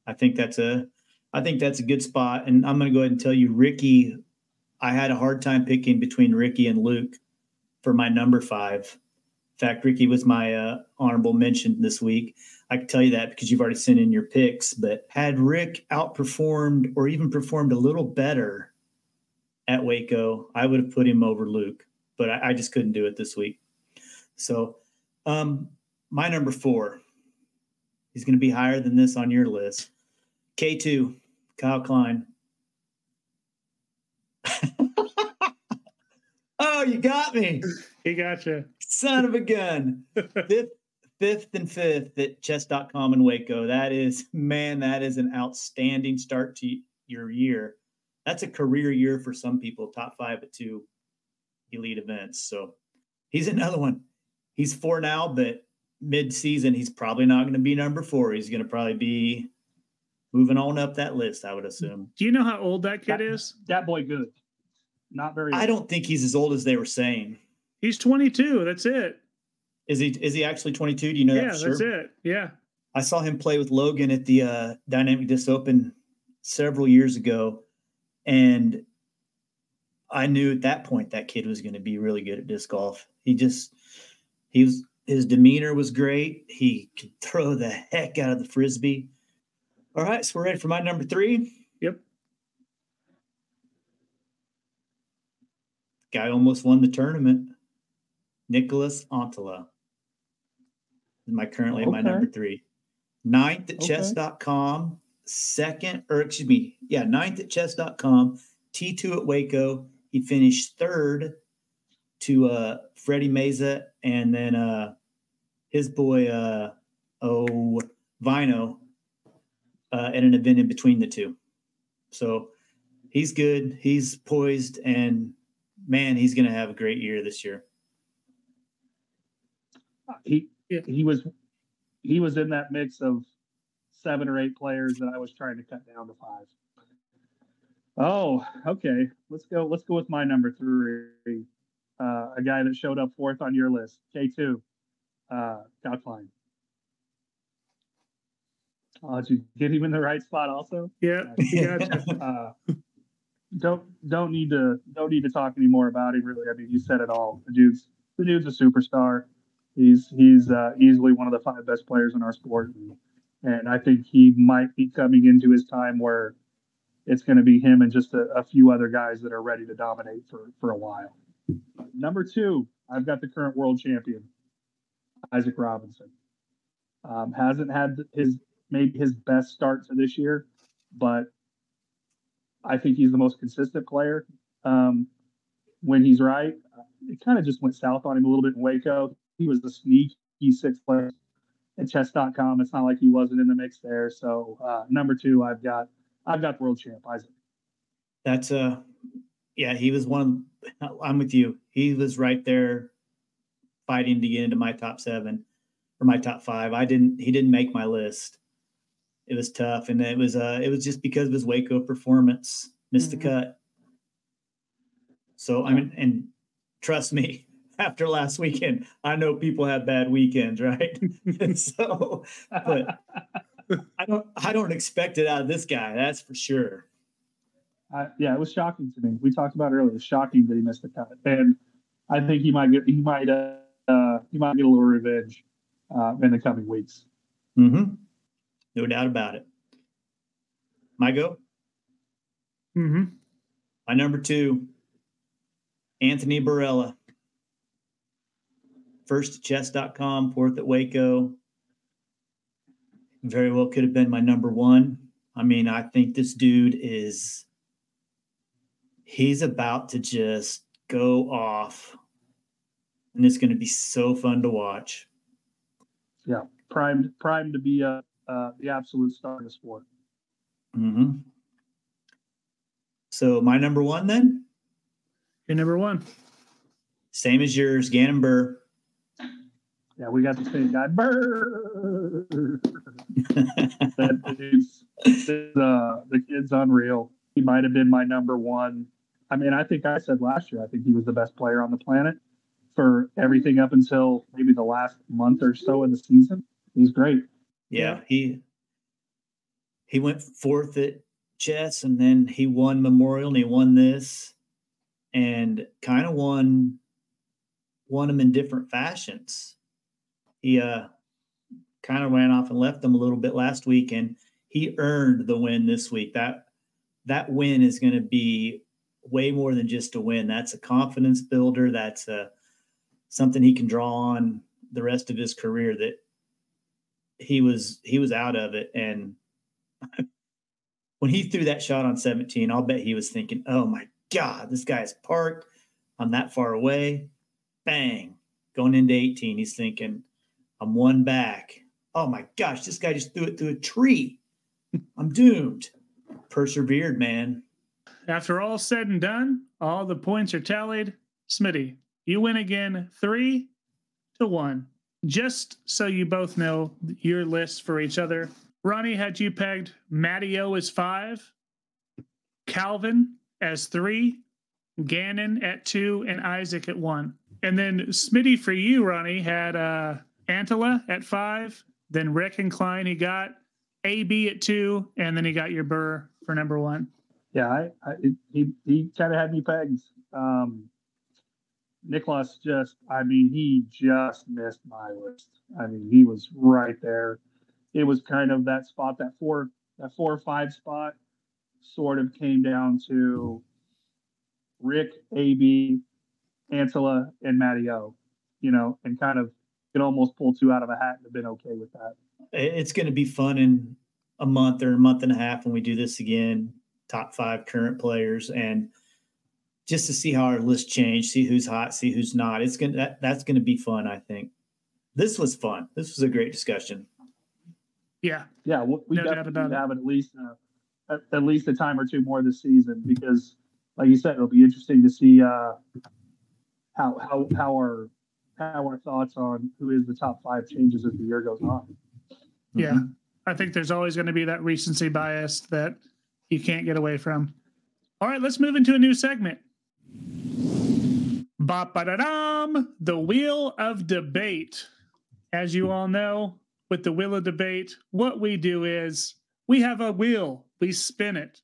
I think that's a good spot, and I'm going to go ahead and tell you, Ricky. I had a hard time picking between Ricky and Luke for my number 5. In fact, Ricky was my honorable mention this week. I can tell you that because you've already sent in your picks. But had Rick outperformed or even performed a little better at Waco, I would have put him over Luke. But I just couldn't do it this week. So my number 4, he's going to be higher than this on your list. K2, Kyle Klein. Oh, you got me. He got you. Son of a gun. Fifth and 5th at chess.com in Waco. That is an outstanding start to your year. That's a career year for some people, top 5 at 2 elite events. So he's another one. He's 4 now, but mid-season, he's probably not going to be number 4. He's going to probably be moving on up that list, I would assume. Do you know how old that kid is? That boy good. Not very old. I don't think he's as old as they were saying. He's 22. That's it. Is he actually 22? Do you know that for sure? That's it. Yeah. I saw him play with Logan at the Dynamic Disc Open several years ago, and I knew at that point that kid was going to be really good at disc golf. His demeanor was great. He could throw the heck out of the Frisbee. All right, so we're ready for my number 3. Yep. Guy almost won the tournament. Nicholas Antala is my number 3. 9th at chess.com. 9th at chess.com. T2 at Waco. He finished 3rd to Freddie Meza, and then his boy Vino at an event in between the two. So he's good. He's poised, and man, he's going to have a great year this year. He was in that mix of 7 or 8 players that I was trying to cut down to 5. Oh, okay. Let's go with my number 3. A guy that showed up 4th on your list, K2, Kyle Klein. Oh, did you get him in the right spot also? Yeah. Gotcha. Don't need to talk anymore about him, really. I mean, you said it all. The dude's a superstar. He's easily one of the 5 best players in our sport, and I think he might be coming into his time where it's going to be him and just a few other guys that are ready to dominate for a while. Number 2, I've got the current world champion, Isaac Robinson. Hasn't had maybe his best start to this year, but I think he's the most consistent player. When he's right, it kind of just went south on him a little bit in Waco. He was the sneaky 6th player at chess.com. It's not like he wasn't in the mix there. So number 2, I've got the world champ, Isaac. That's yeah, he was one. I'm with you. He was right there fighting to get into my top 7 or my top 5. He didn't make my list. It was tough. And it was just because of his Waco performance, missed the cut. So, I mean, and trust me, after last weekend, I know people have bad weekends, right? And so, but I don't expect it out of this guy. That's for sure. Yeah, it was shocking to me. We talked about it earlier. It was shocking that he missed the cut, and I think he might get a little revenge in the coming weeks. Mm-hmm. No doubt about it. My go. Mm-hmm. My number 2, Anthony Barella. First at chess.com, 4th at Waco. Very well could have been my number 1. I mean, I think this dude he's about to just go off. And it's going to be so fun to watch. Yeah, primed to be the absolute star of the sport. Mm-hmm. So my number 1 then? Your number 1. Same as yours, Gannon Burr. Yeah, we got the same guy. Burr. The kid's unreal. He might have been my number 1. I mean, I think I said last year, I think he was the best player on the planet for everything up until maybe the last month or so of the season. He's great. Yeah, he went 4th at chess, and then he won Memorial, and he won this, and kind of won them in different fashions. He kind of ran off and left them a little bit last week, and he earned the win this week. That win is going to be way more than just a win. That's a confidence builder. That's something he can draw on the rest of his career, that he was out of it. And when he threw that shot on 17, I'll bet he was thinking, oh my God, this guy's parked. I'm that far away. Bang. Going into 18, he's thinking, I'm 1 back. Oh my gosh, this guy just threw it through a tree. I'm doomed. Persevered, man. After all said and done, all the points are tallied. Smitty, you win again 3-1. Just so you both know your list for each other. Ronnie had you pegged Matteo as 5, Calvin as 3, Gannon at 2, and Isaac at 1. And then Smitty for you, Ronnie, had Antela at 5, then Rick and Klein he got, AB at 2, and then he got your Burr for number 1. Yeah, he kind of had me pegged. Nicholas he just missed my list. I mean, he was right there. It was kind of that spot, that 4 or 5 spot sort of came down to Rick, AB, Antela, and Matteo, and kind of could almost pull 2 out of a hat and have been okay with that. It's going to be fun in a month or a month and a half when we do this again, top 5 current players, and just to see how our list changed, see who's hot, see who's not. That's going to be fun, I think. This was fun. This was a great discussion. Yeah. We definitely have at least a time or 2 more this season, because, like you said, it'll be interesting to see how our thoughts on who is the top 5 changes as the year goes on. Yeah, mm-hmm. I think there's always going to be that recency bias that you can't get away from. All right, let's move into a new segment. Ba-ba-da-dum, the Wheel of Debate. As you all know, with the Wheel of Debate, what we do is we have a wheel, we spin it,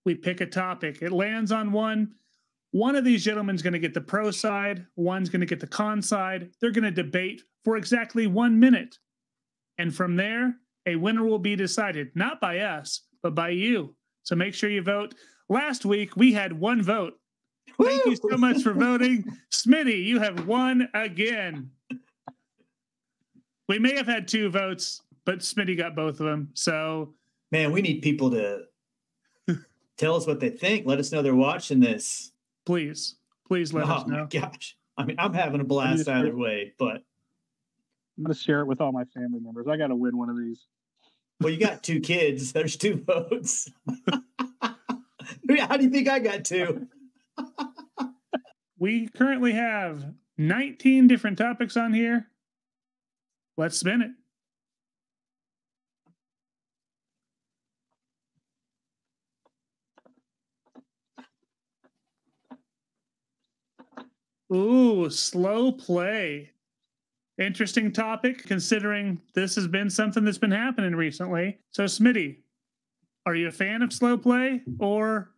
we pick a topic. It lands on one, One of these gentlemen is going to get the pro side. One's going to get the con side. They're going to debate for exactly 1 minute. And from there, a winner will be decided, not by us, but by you. So make sure you vote. Last week, we had 1 vote. Thank you so much for voting. Smitty, you have won again. We may have had 2 votes, but Smitty got both of them. So, man, we need people to tell us what they think. Let us know they're watching this. Please let us know. Oh, my gosh. I mean, I'm having a blast either way, but I'm going to share it with all my family members. I got to win one of these. Well, you got 2 kids. There's 2 votes. How do you think I got 2? We currently have 19 different topics on here. Let's spin it. Ooh, slow play. Interesting topic, considering this has been something that's been happening recently. So, Smitty, are you a fan of slow play, or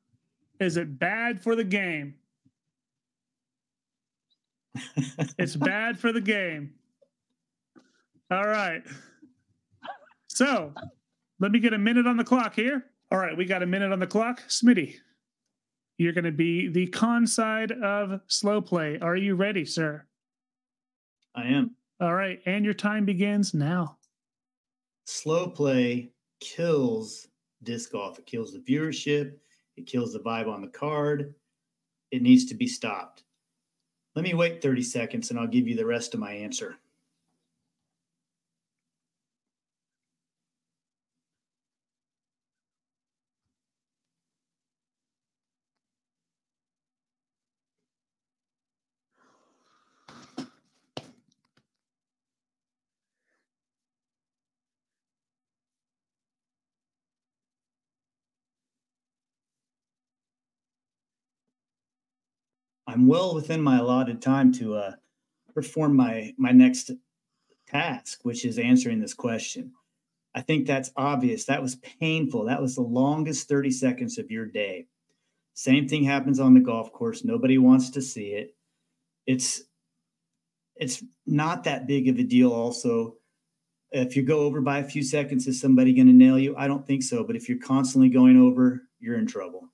is it bad for the game? It's bad for the game. All right. So, let me get a minute on the clock here. All right, we got a minute on the clock. Smitty, you're going to be the con side of slow play. Are you ready, sir? I am. All right, and your time begins now. Slow play kills disc golf. It kills the viewership. It kills the vibe on the card. It needs to be stopped. Let me wait 30 seconds and I'll give you the rest of my answer. I'm well within my allotted time to perform my next task, which is answering this question. I think that's obvious. That was painful. That was the longest 30 seconds of your day. Same thing happens on the golf course. Nobody wants to see it. It's not that big of a deal also. If you go over by a few seconds, is somebody going to nail you? I don't think so. But if you're constantly going over, you're in trouble.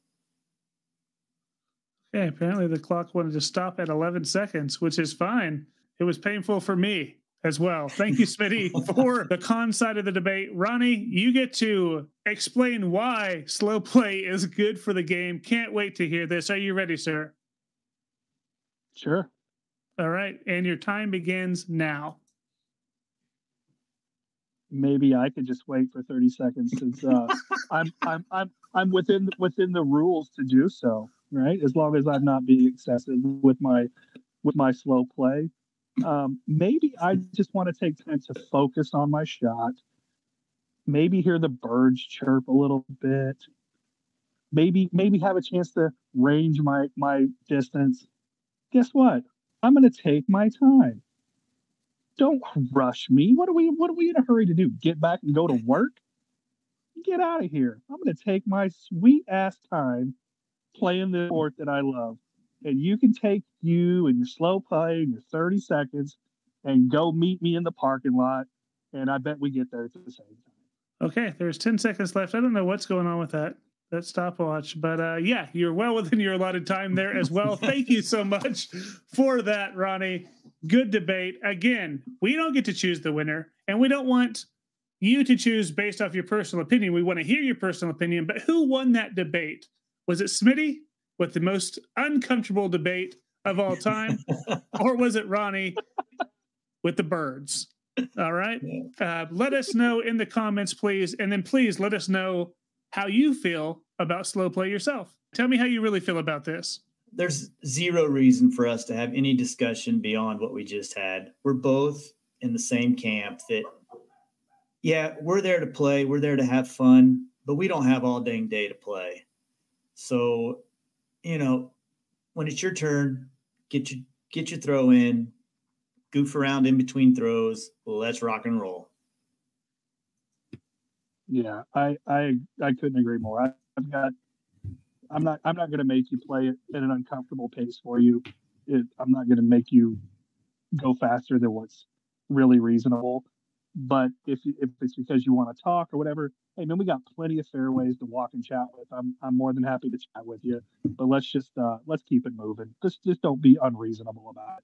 Okay, apparently the clock wanted to stop at 11 seconds, which is fine. It was painful for me as well. Thank you, Smitty, for the con side of the debate. Ronnie, you get to explain why slow play is good for the game. Can't wait to hear this. Are you ready, sir? Sure. All right, and your time begins now. Maybe I could just wait for 30 seconds since I'm within the rules to do so, right? As long as I'm not being excessive with my slow play. Maybe I just want to take time to focus on my shot. Maybe hear the birds chirp a little bit. Maybe have a chance to range my distance. Guess what? I'm going to take my time. Don't rush me. What are we in a hurry to do? Get back and go to work? Get out of here. I'm going to take my sweet ass time playing the sport that I love. And you can take you and your slow play and your 30 seconds and go meet me in the parking lot. And I bet we get there at the same time. Okay, there's 10 seconds left. I don't know what's going on with that stopwatch, but yeah, you're well within your allotted time there as well. Thank you so much for that, Ronnie. Good debate. Again, we don't get to choose the winner, and we don't want you to choose based off your personal opinion. We want to hear your personal opinion, but who won that debate? Was it Smitty with the most uncomfortable debate of all time, or was it Ronnie with the birds? All right. Let us know in the comments, please, and then please let us know how you feel about slow play yourself. Tell me how you really feel about this. There's zero reason for us to have any discussion beyond what we just had. We're both in the same camp that, yeah, we're there to play. We're there to have fun, but we don't have all dang day to play. So, when it's your turn, get your throw in, goof around in between throws. Let's rock and roll. Yeah, I couldn't agree more. I've got I'm not going to make you play it at an uncomfortable pace for you. I'm not going to make you go faster than what's really reasonable. But if it's because you want to talk or whatever, hey man, we got plenty of fairways to walk and chat with. I'm more than happy to chat with you. But let's keep it moving. Just don't be unreasonable about it.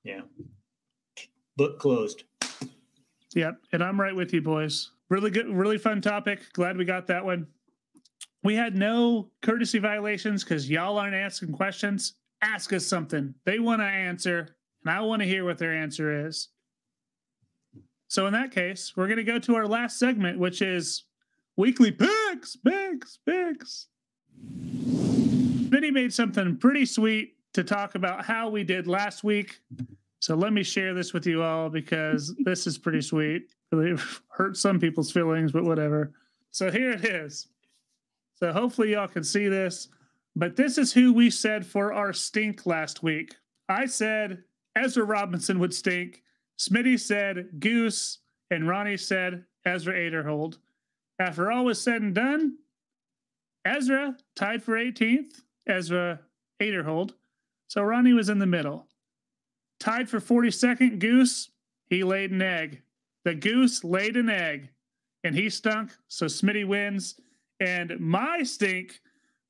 Yeah. Book closed. Yep. And I'm right with you, boys. Really good, really fun topic. Glad we got that one. We had no courtesy violations because y'all aren't asking questions. Ask us something. They want to answer, and I want to hear what their answer is. So in that case, we're going to go to our last segment, which is weekly picks. Smitty made something pretty sweet to talk about how we did last week. So let me share this with you all because this is pretty sweet. Really hurt some people's feelings, but whatever. So here it is. So hopefully y'all can see this. But this is who we said for our stink last week. I said Ezra Robinson would stink. Smitty said Goose. And Ronnie said Ezra Aderhold. After all was said and done, Ezra tied for 18th. Ezra Aderhold. So Ronnie was in the middle. Tied for 42nd, Goose. He laid an egg. The Goose laid an egg. And he stunk. So Smitty wins. And my stink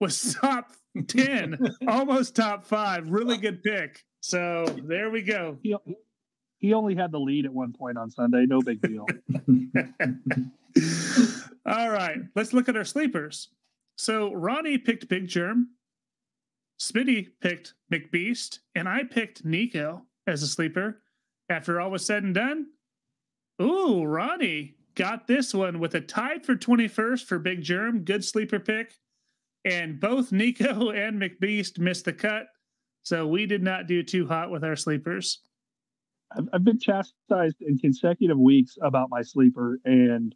was top 10, almost top 5. Really good pick. So there we go. He only had the lead at one point on Sunday. No big deal. All right. Let's look at our sleepers. So Ronnie picked Big Germ. Smitty picked McBeast. And I picked Nico as a sleeper. After all was said and done, ooh, Ronnie got this one with a tied for 21st for Big Germ. Good sleeper pick. And both Nico and McBeast missed the cut. So we did not do too hot with our sleepers. I've been chastised in consecutive weeks about my sleeper, and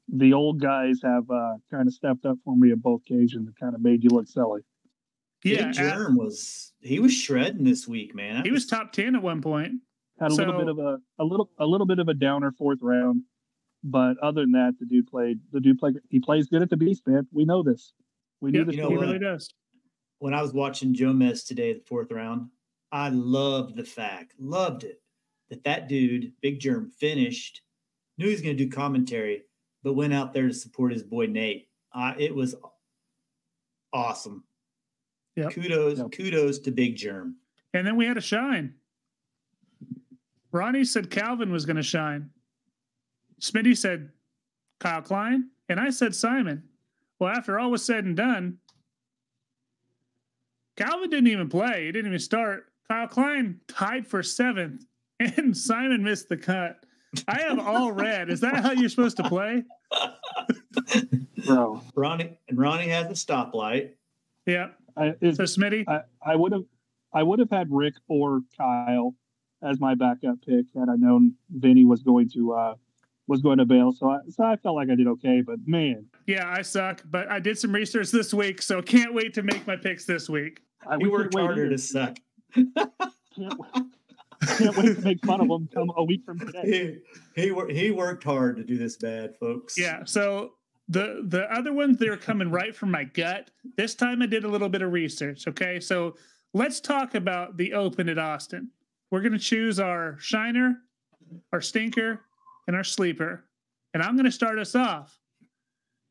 the old guys have kind of stepped up for me at both occasions and kind of made you look silly. Yeah, Big Germ was shredding this week, man. He was top 10 at one point. Had a little bit of a little bit of a downer fourth round, but other than that, the dude played. He plays good at the Beast, man. We know this. We knew this. He really does. When I was watching Jomez today, the fourth round, I loved it, that dude, Big Germ, finished, knew he was going to do commentary, but went out there to support his boy Nate. It was awesome. Yep. Kudos to Big Germ. And then we had a shine. Ronnie said Calvin was going to shine. Smitty said Kyle Klein, and I said Simon. Well, after all was said and done, Calvin didn't even play. He didn't even start. Kyle Klein tied for 7th, and Simon missed the cut. I have all red. Is that how you're supposed to play? Bro. Ronnie has a stoplight. Yeah. So Smitty? I would have had Rick or Kyle as my backup pick had I known Vinny was going to bail. So I felt like I did okay, but man. Yeah, I suck, but I did some research this week, so can't wait to make my picks this week. We worked harder to suck. Can't wait to make fun of him come a week from today. He worked hard to do this bad, folks. Yeah, so the other ones, they're coming right from my gut. This time I did a little bit of research, okay? So let's talk about the Open at Austin. We're going to choose our shiner, our stinker, and our sleeper. And I'm going to start us off.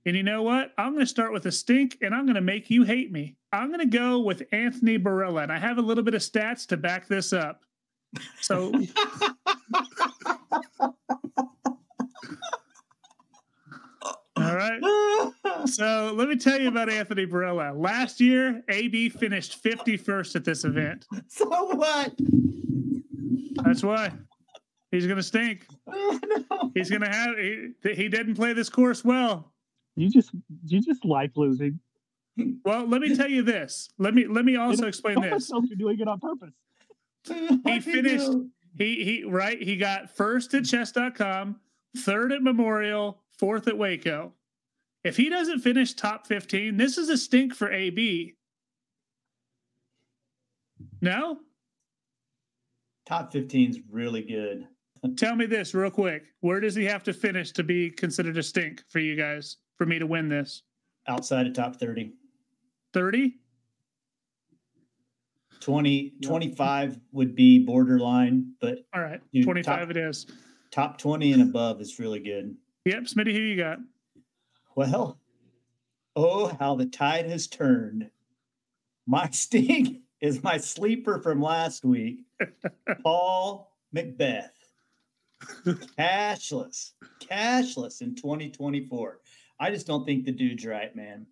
And you know what? I'm going to start with a stink, and I'm going to make you hate me. I'm going to go with Anthony Barella, and I have a little bit of stats to back this up. So, all right. So let me tell you about Anthony Barella. Last year, AB finished 51st at this event. So what? That's why. He's going to stink. Oh, no. He's going to have. He didn't play this course well. You just like losing. Well, let me tell you this. Let me also explain this. You're doing it on purpose. He finished. He got first at chess.com, third at Memorial, fourth at Waco. If he doesn't finish top 15, this is a stink for AB. No? Top 15 is really good. Tell me this real quick. Where does he have to finish to be considered a stink for you guys? for me to win this? Outside of top 30. 30? 20, 25 would be borderline, but All right, dude, 25 it is. Top 20 and above is really good. Yep, Smitty, who you got? Well, oh, how the tide has turned. My sting is my sleeper from last week, Paul Macbeth. Cashless in 2024. I just don't think the dude's right, man.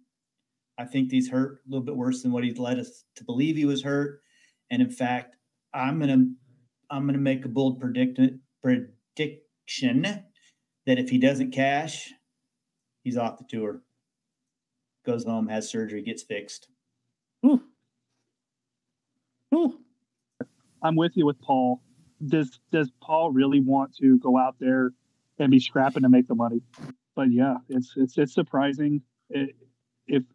I think he's hurt a little bit worse than what he's led us to believe he was hurt. And in fact, I'm gonna make a bold prediction that if he doesn't cash, he's off the tour. Goes home, has surgery, gets fixed. Ooh. Ooh. I'm with you with Paul. Does Paul really want to go out there and be scrapping to make the money? But yeah, it's surprising.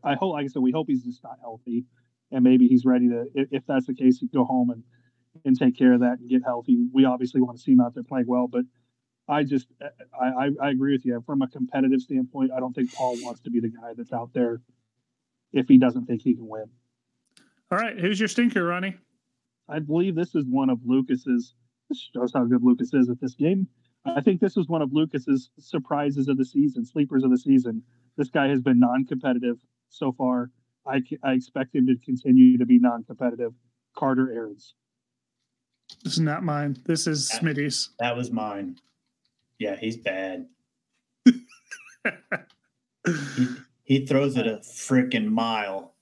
I hope, like I said, we hope he's just not healthy, and maybe he's ready to. If that's the case, he can go home and take care of that and get healthy. We obviously want to see him out there playing well, but I agree with you from a competitive standpoint. I don't think Paul wants to be the guy that's out there if he doesn't think he can win. All right, who's your stinker, Ronnie? I believe this is one of Lucas's. This shows how good Lucas is at this game. I think this is one of Lucas's surprises of the season, sleepers of the season. This guy has been non-competitive so far. I expect him to continue to be non-competitive. Carter Aarons. This is not mine. This is Smitty's. That was mine. Yeah, he's bad. he throws it a freaking mile,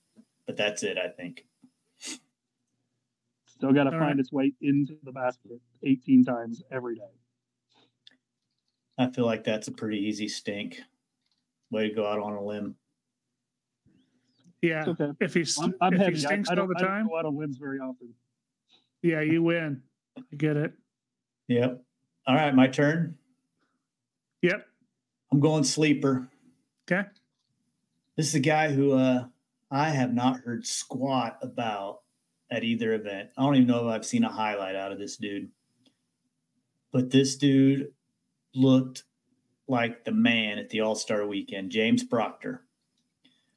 but that's it, I think. Still got to find its way into the basket 18 times every day. I feel like that's a pretty easy stink. Way to go out on a limb. Yeah. Okay. If he stinks all the time. I don't go out on limbs very often. Yeah, you win. I get it. Yep. All right, my turn. Yep. I'm going sleeper. Okay. This is a guy who I have not heard squat about at either event. I don't even know if I've seen a highlight out of this dude. But this dude looked like the man at the All-Star Weekend, James Proctor.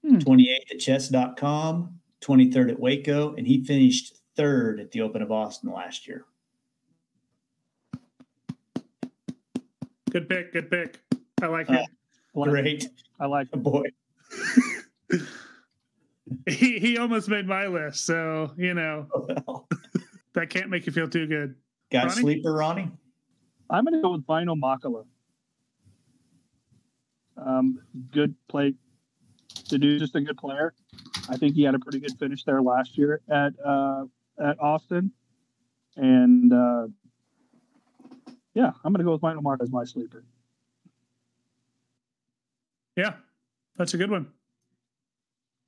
28th at chess.com, 23rd at Waco, and he finished 3rd at the Open of Austin last year. Good pick. Good pick. I like it. Great. I like it. Boy. He almost made my list, so, that can't make you feel too good. Got Ronnie? Sleeper, Ronnie? I'm going to go with Vino Makala. Good play. The dude's just a good player. I think he had a pretty good finish there last year at Austin. And, yeah, I'm going to go with Vino Makala as my sleeper. Yeah, that's a good one.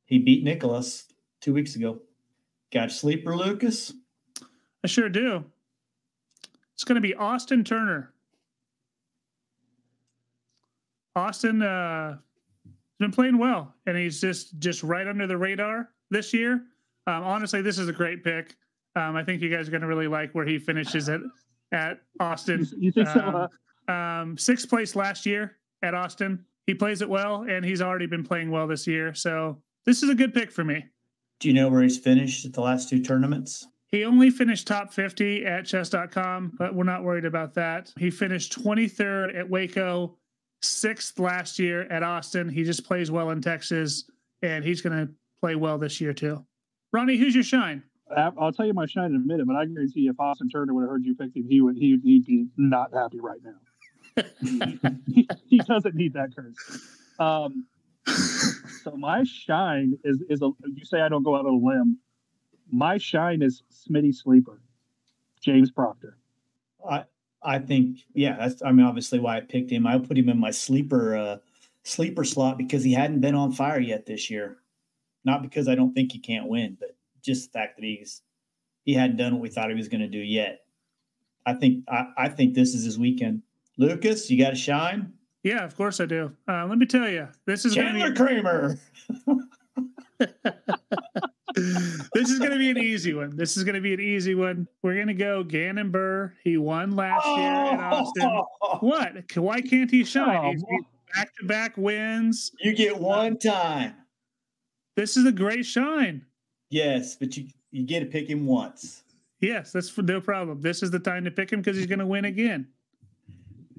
He beat Nicholas 2 weeks ago. Got a sleeper, Lucas? I sure do. It's going to be Austin Turner. Austin has been playing well, and he's just right under the radar this year. Honestly, this is a great pick. I think you guys are going to really like where he finishes at Austin. You think so? 6th place last year at Austin. He plays it well, and he's already been playing well this year. So this is a good pick for me. Do you know where he's finished at the last 2 tournaments? He only finished top 50 at chess.com, but we're not worried about that. He finished 23rd at Waco, 6th last year at Austin. He just plays well in Texas, and he's going to play well this year too. Ronnie, who's your shine? I'll tell you my shine in a minute, but I guarantee if Austin Turner would have heard you pick him, he'd be not happy right now. he doesn't need that curse. So my shine is you say I don't go out on a limb. My shine is Smitty sleeper, James Proctor. I think, yeah, that's obviously why I picked him. I put him in my sleeper slot because he hadn't been on fire yet this year. Not because I don't think he can't win, but just the fact that he hadn't done what we thought he was going to do yet. I think this is his weekend. Lucas, you got a shine? Yeah, of course I do. Let me tell you, this is Chandler Kramer. This is going to be an easy one. We're going to go Gannon Burr. He won last year in Austin. What? Why can't he shine? He's back-to-back wins. You get one time. This is a great shine. Yes, but you get to pick him once. Yes, that's no problem. This is the time to pick him because he's going to win again.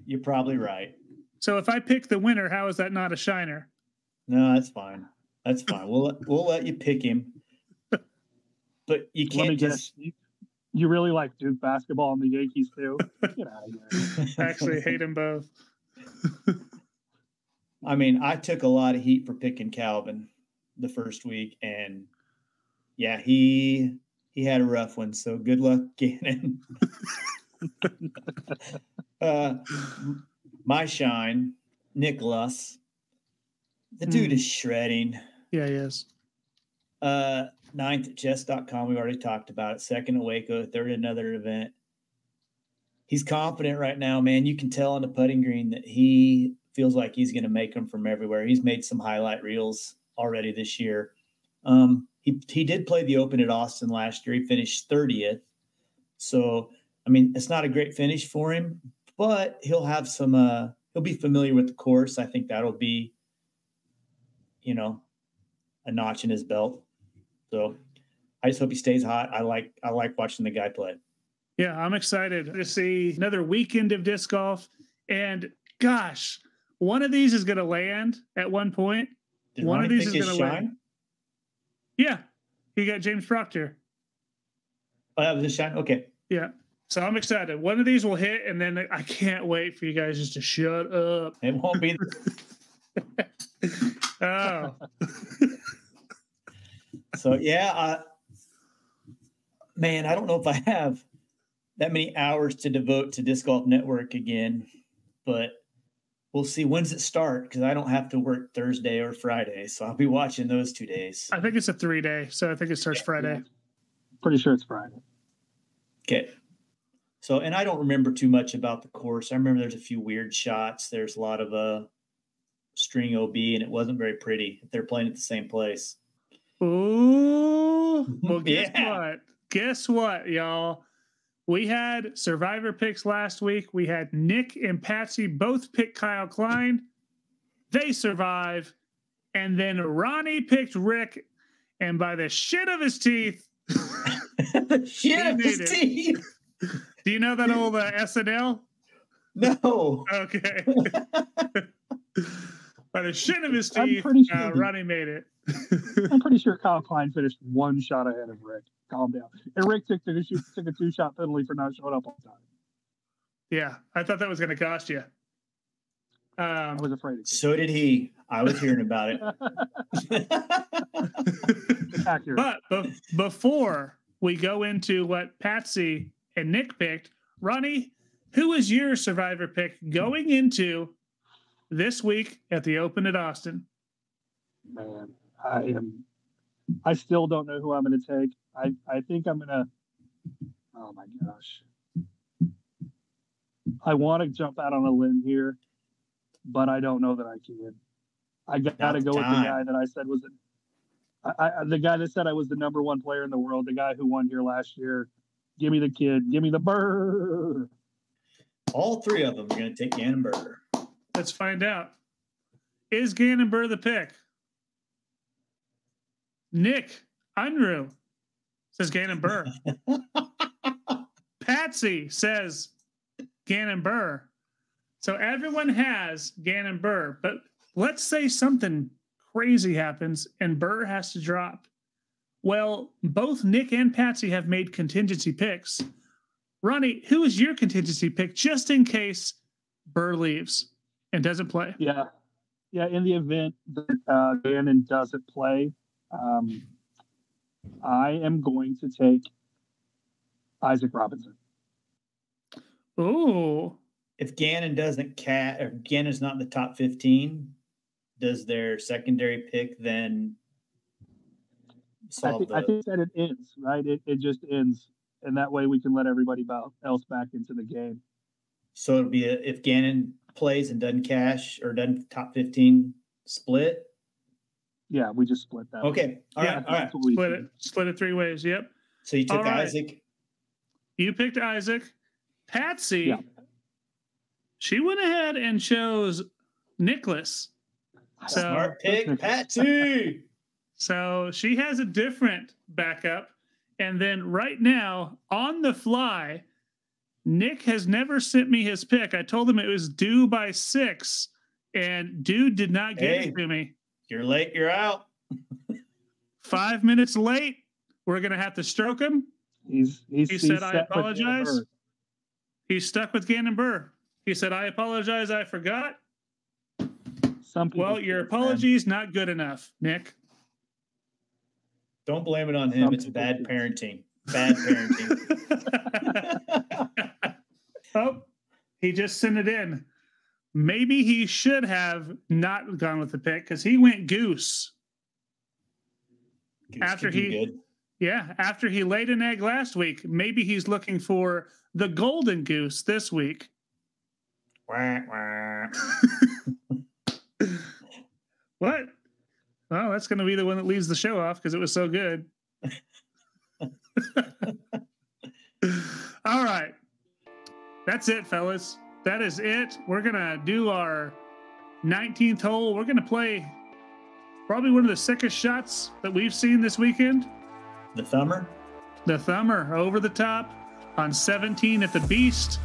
You're probably right. So if I pick the winner, how is that not a shiner? No, that's fine. That's fine. We'll let you pick him. But you can't just... You really like Duke basketball and the Yankees too? Get out of here. Actually, hate them both. I mean, I took a lot of heat for picking Calvin the first week, and yeah, he had a rough one. So good luck, Gannon. My shine, Nicholas. The dude is shredding. Yeah, he is. 9th at chess.com. We already talked about it. 2nd at Waco. 3rd at another event. He's confident right now, man. You can tell on the putting green that he feels like he's going to make them from everywhere. He's made some highlight reels already this year. He did play the Open at Austin last year. He finished 30th. So, I mean, it's not a great finish for him, but he'll have some he'll be familiar with the course. I think that'll be, a notch in his belt. So I just hope he stays hot. I like watching the guy play. Yeah, I'm excited to see another weekend of disc golf. And gosh, one of these is going to land at one point. One of these is going to land. Yeah, he got James Proctor. Oh, that was a shine? Okay. Yeah. So I'm excited. One of these will hit, and then I can't wait for you guys just to shut up. It won't be. Oh. So, yeah, man, I don't know if I have that many hours to devote to Disc Golf Network again, but we'll see. When's it start? Because I don't have to work Thursday or Friday, so I'll be watching those 2 days. I think it's a 3-day, so I think it starts Friday. Yeah. Pretty sure it's Friday. Okay. So, and I don't remember too much about the course. I remember there's a few weird shots. There's a lot of string OB, and it wasn't very pretty if they're playing at the same place. Ooh. Well, Guess what, y'all? We had Survivor picks last week. We had Nick and Patsy both pick Kyle Klein. They survive. And then Ronnie picked Rick, and by the shit of his teeth, the shit of his teeth. Do you know that old SNL? No. Okay. By the shit of his teeth, sure Ronnie made it. I'm pretty sure Kyle Klein finished one shot ahead of Rick. Calm down. And Rick took a 2-shot penalty for not showing up on time. Yeah, I thought that was going to cost you. I was afraid. So did he. I was hearing about it. Accurate. But before we go into what Patsy and Nick picked, Ronnie, who is your Survivor pick going into this week at the Open at Austin? Man, I still don't know who I'm going to take. I think I'm going to, oh my gosh. I want to jump out on a limb here, but I don't know that I can. I got to go with the guy that I said was the guy that said I was the number one player in the world, the guy who won here last year. Give me the kid. Give me the Burr. All three of them are going to take Gannon Burr. Let's find out. Is Gannon Burr the pick? Nick Unruh says Gannon Burr. Patsy says Gannon Burr. So everyone has Gannon Burr, but let's say something crazy happens and Burr has to drop. Well, both Nick and Patsy have made contingency picks. Ronnie, who is your contingency pick just in case Burr leaves and doesn't play? Yeah. In the event that Gannon doesn't play, I am going to take Isaac Robinson. Oh. If Gannon doesn't or Gannon's not in the top 15, does their secondary pick then solve I think that it ends, right? It just ends. And that way we can let everybody else back into the game. So it'll be if Gannon plays and doesn't cash or doesn't top 15 split. Yeah, we just split that. Okay. All right. Split it 3 ways. Yep. So you took Isaac. You picked Isaac. Patsy, she went ahead and chose Nicholas. So, Smart pick, Patsy. So she has a different backup. And then right now, on the fly, Nick has never sent me his pick. I told him it was due by 6, and dude did not get it to me. You're late, you're out. 5 minutes late. We're going to have to stroke him. He said, I apologize. He's stuck with Gannon Burr. He said, I apologize. I forgot. Well, your apology's not good enough, Nick. Don't blame it on him. It's bad parenting. Bad parenting. Oh, he just sent it in. Maybe he should have not gone with the pick because he went goose. After he laid an egg last week. Maybe he's looking for the golden goose this week. Wah, wah. What? Well, that's going to be the one that leaves the show off because it was so good. All right. That's it, fellas. That is it. We're going to do our 19th hole. We're going to play probably one of the sickest shots that we've seen this weekend. The thumber? The thumber over the top on 17 at the Beast.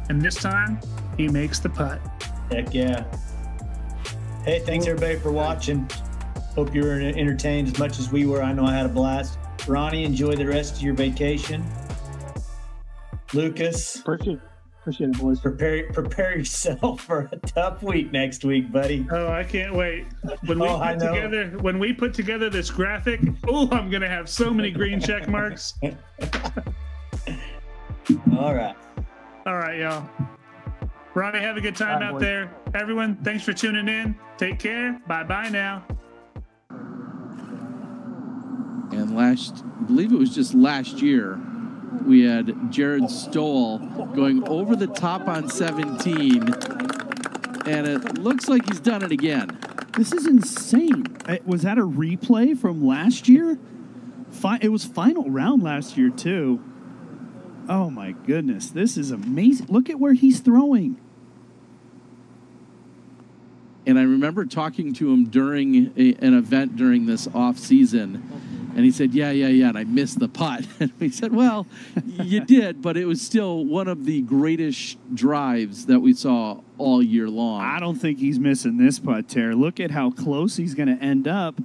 And this time, he makes the putt. Heck yeah. Hey, thanks everybody for watching. Hope you were entertained as much as we were. I know I had a blast. Ronnie, enjoy the rest of your vacation. Lucas, appreciate it, boys. Prepare yourself for a tough week next week, buddy. Oh, I can't wait. When we put together this graphic, I'm gonna have so many green check marks. All right, y'all. Ronnie, have a good time out there. Everyone, thanks for tuning in. Take care. Bye-bye now. And I believe it was just last year, we had Jared Stoll going over the top on 17, and it looks like he's done it again. This is insane. Was that a replay from last year? It was final round last year, too. Oh, my goodness. This is amazing. Look at where he's throwing. And I remember talking to him during an event during this off season, and he said, yeah, and I missed the putt. And we said, well, you did, but it was still one of the greatest drives that we saw all year long. I don't think he's missing this putt, Terry. Look at how close he's going to end up.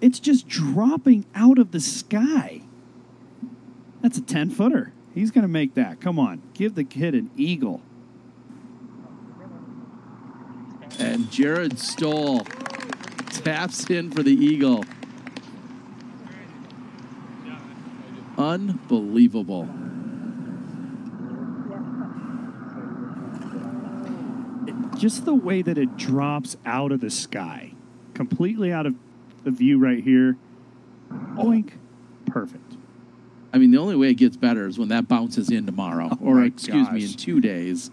It's just dropping out of the sky. That's a 10-footer. He's going to make that. Come on, give the kid an eagle. And Jared Stoll taps in for the eagle. Unbelievable. Just the way that it drops out of the sky. Completely out of the view right here. Oink. Perfect. I mean, the only way it gets better is when that bounces in tomorrow. Oh, or, excuse me, in 2 days.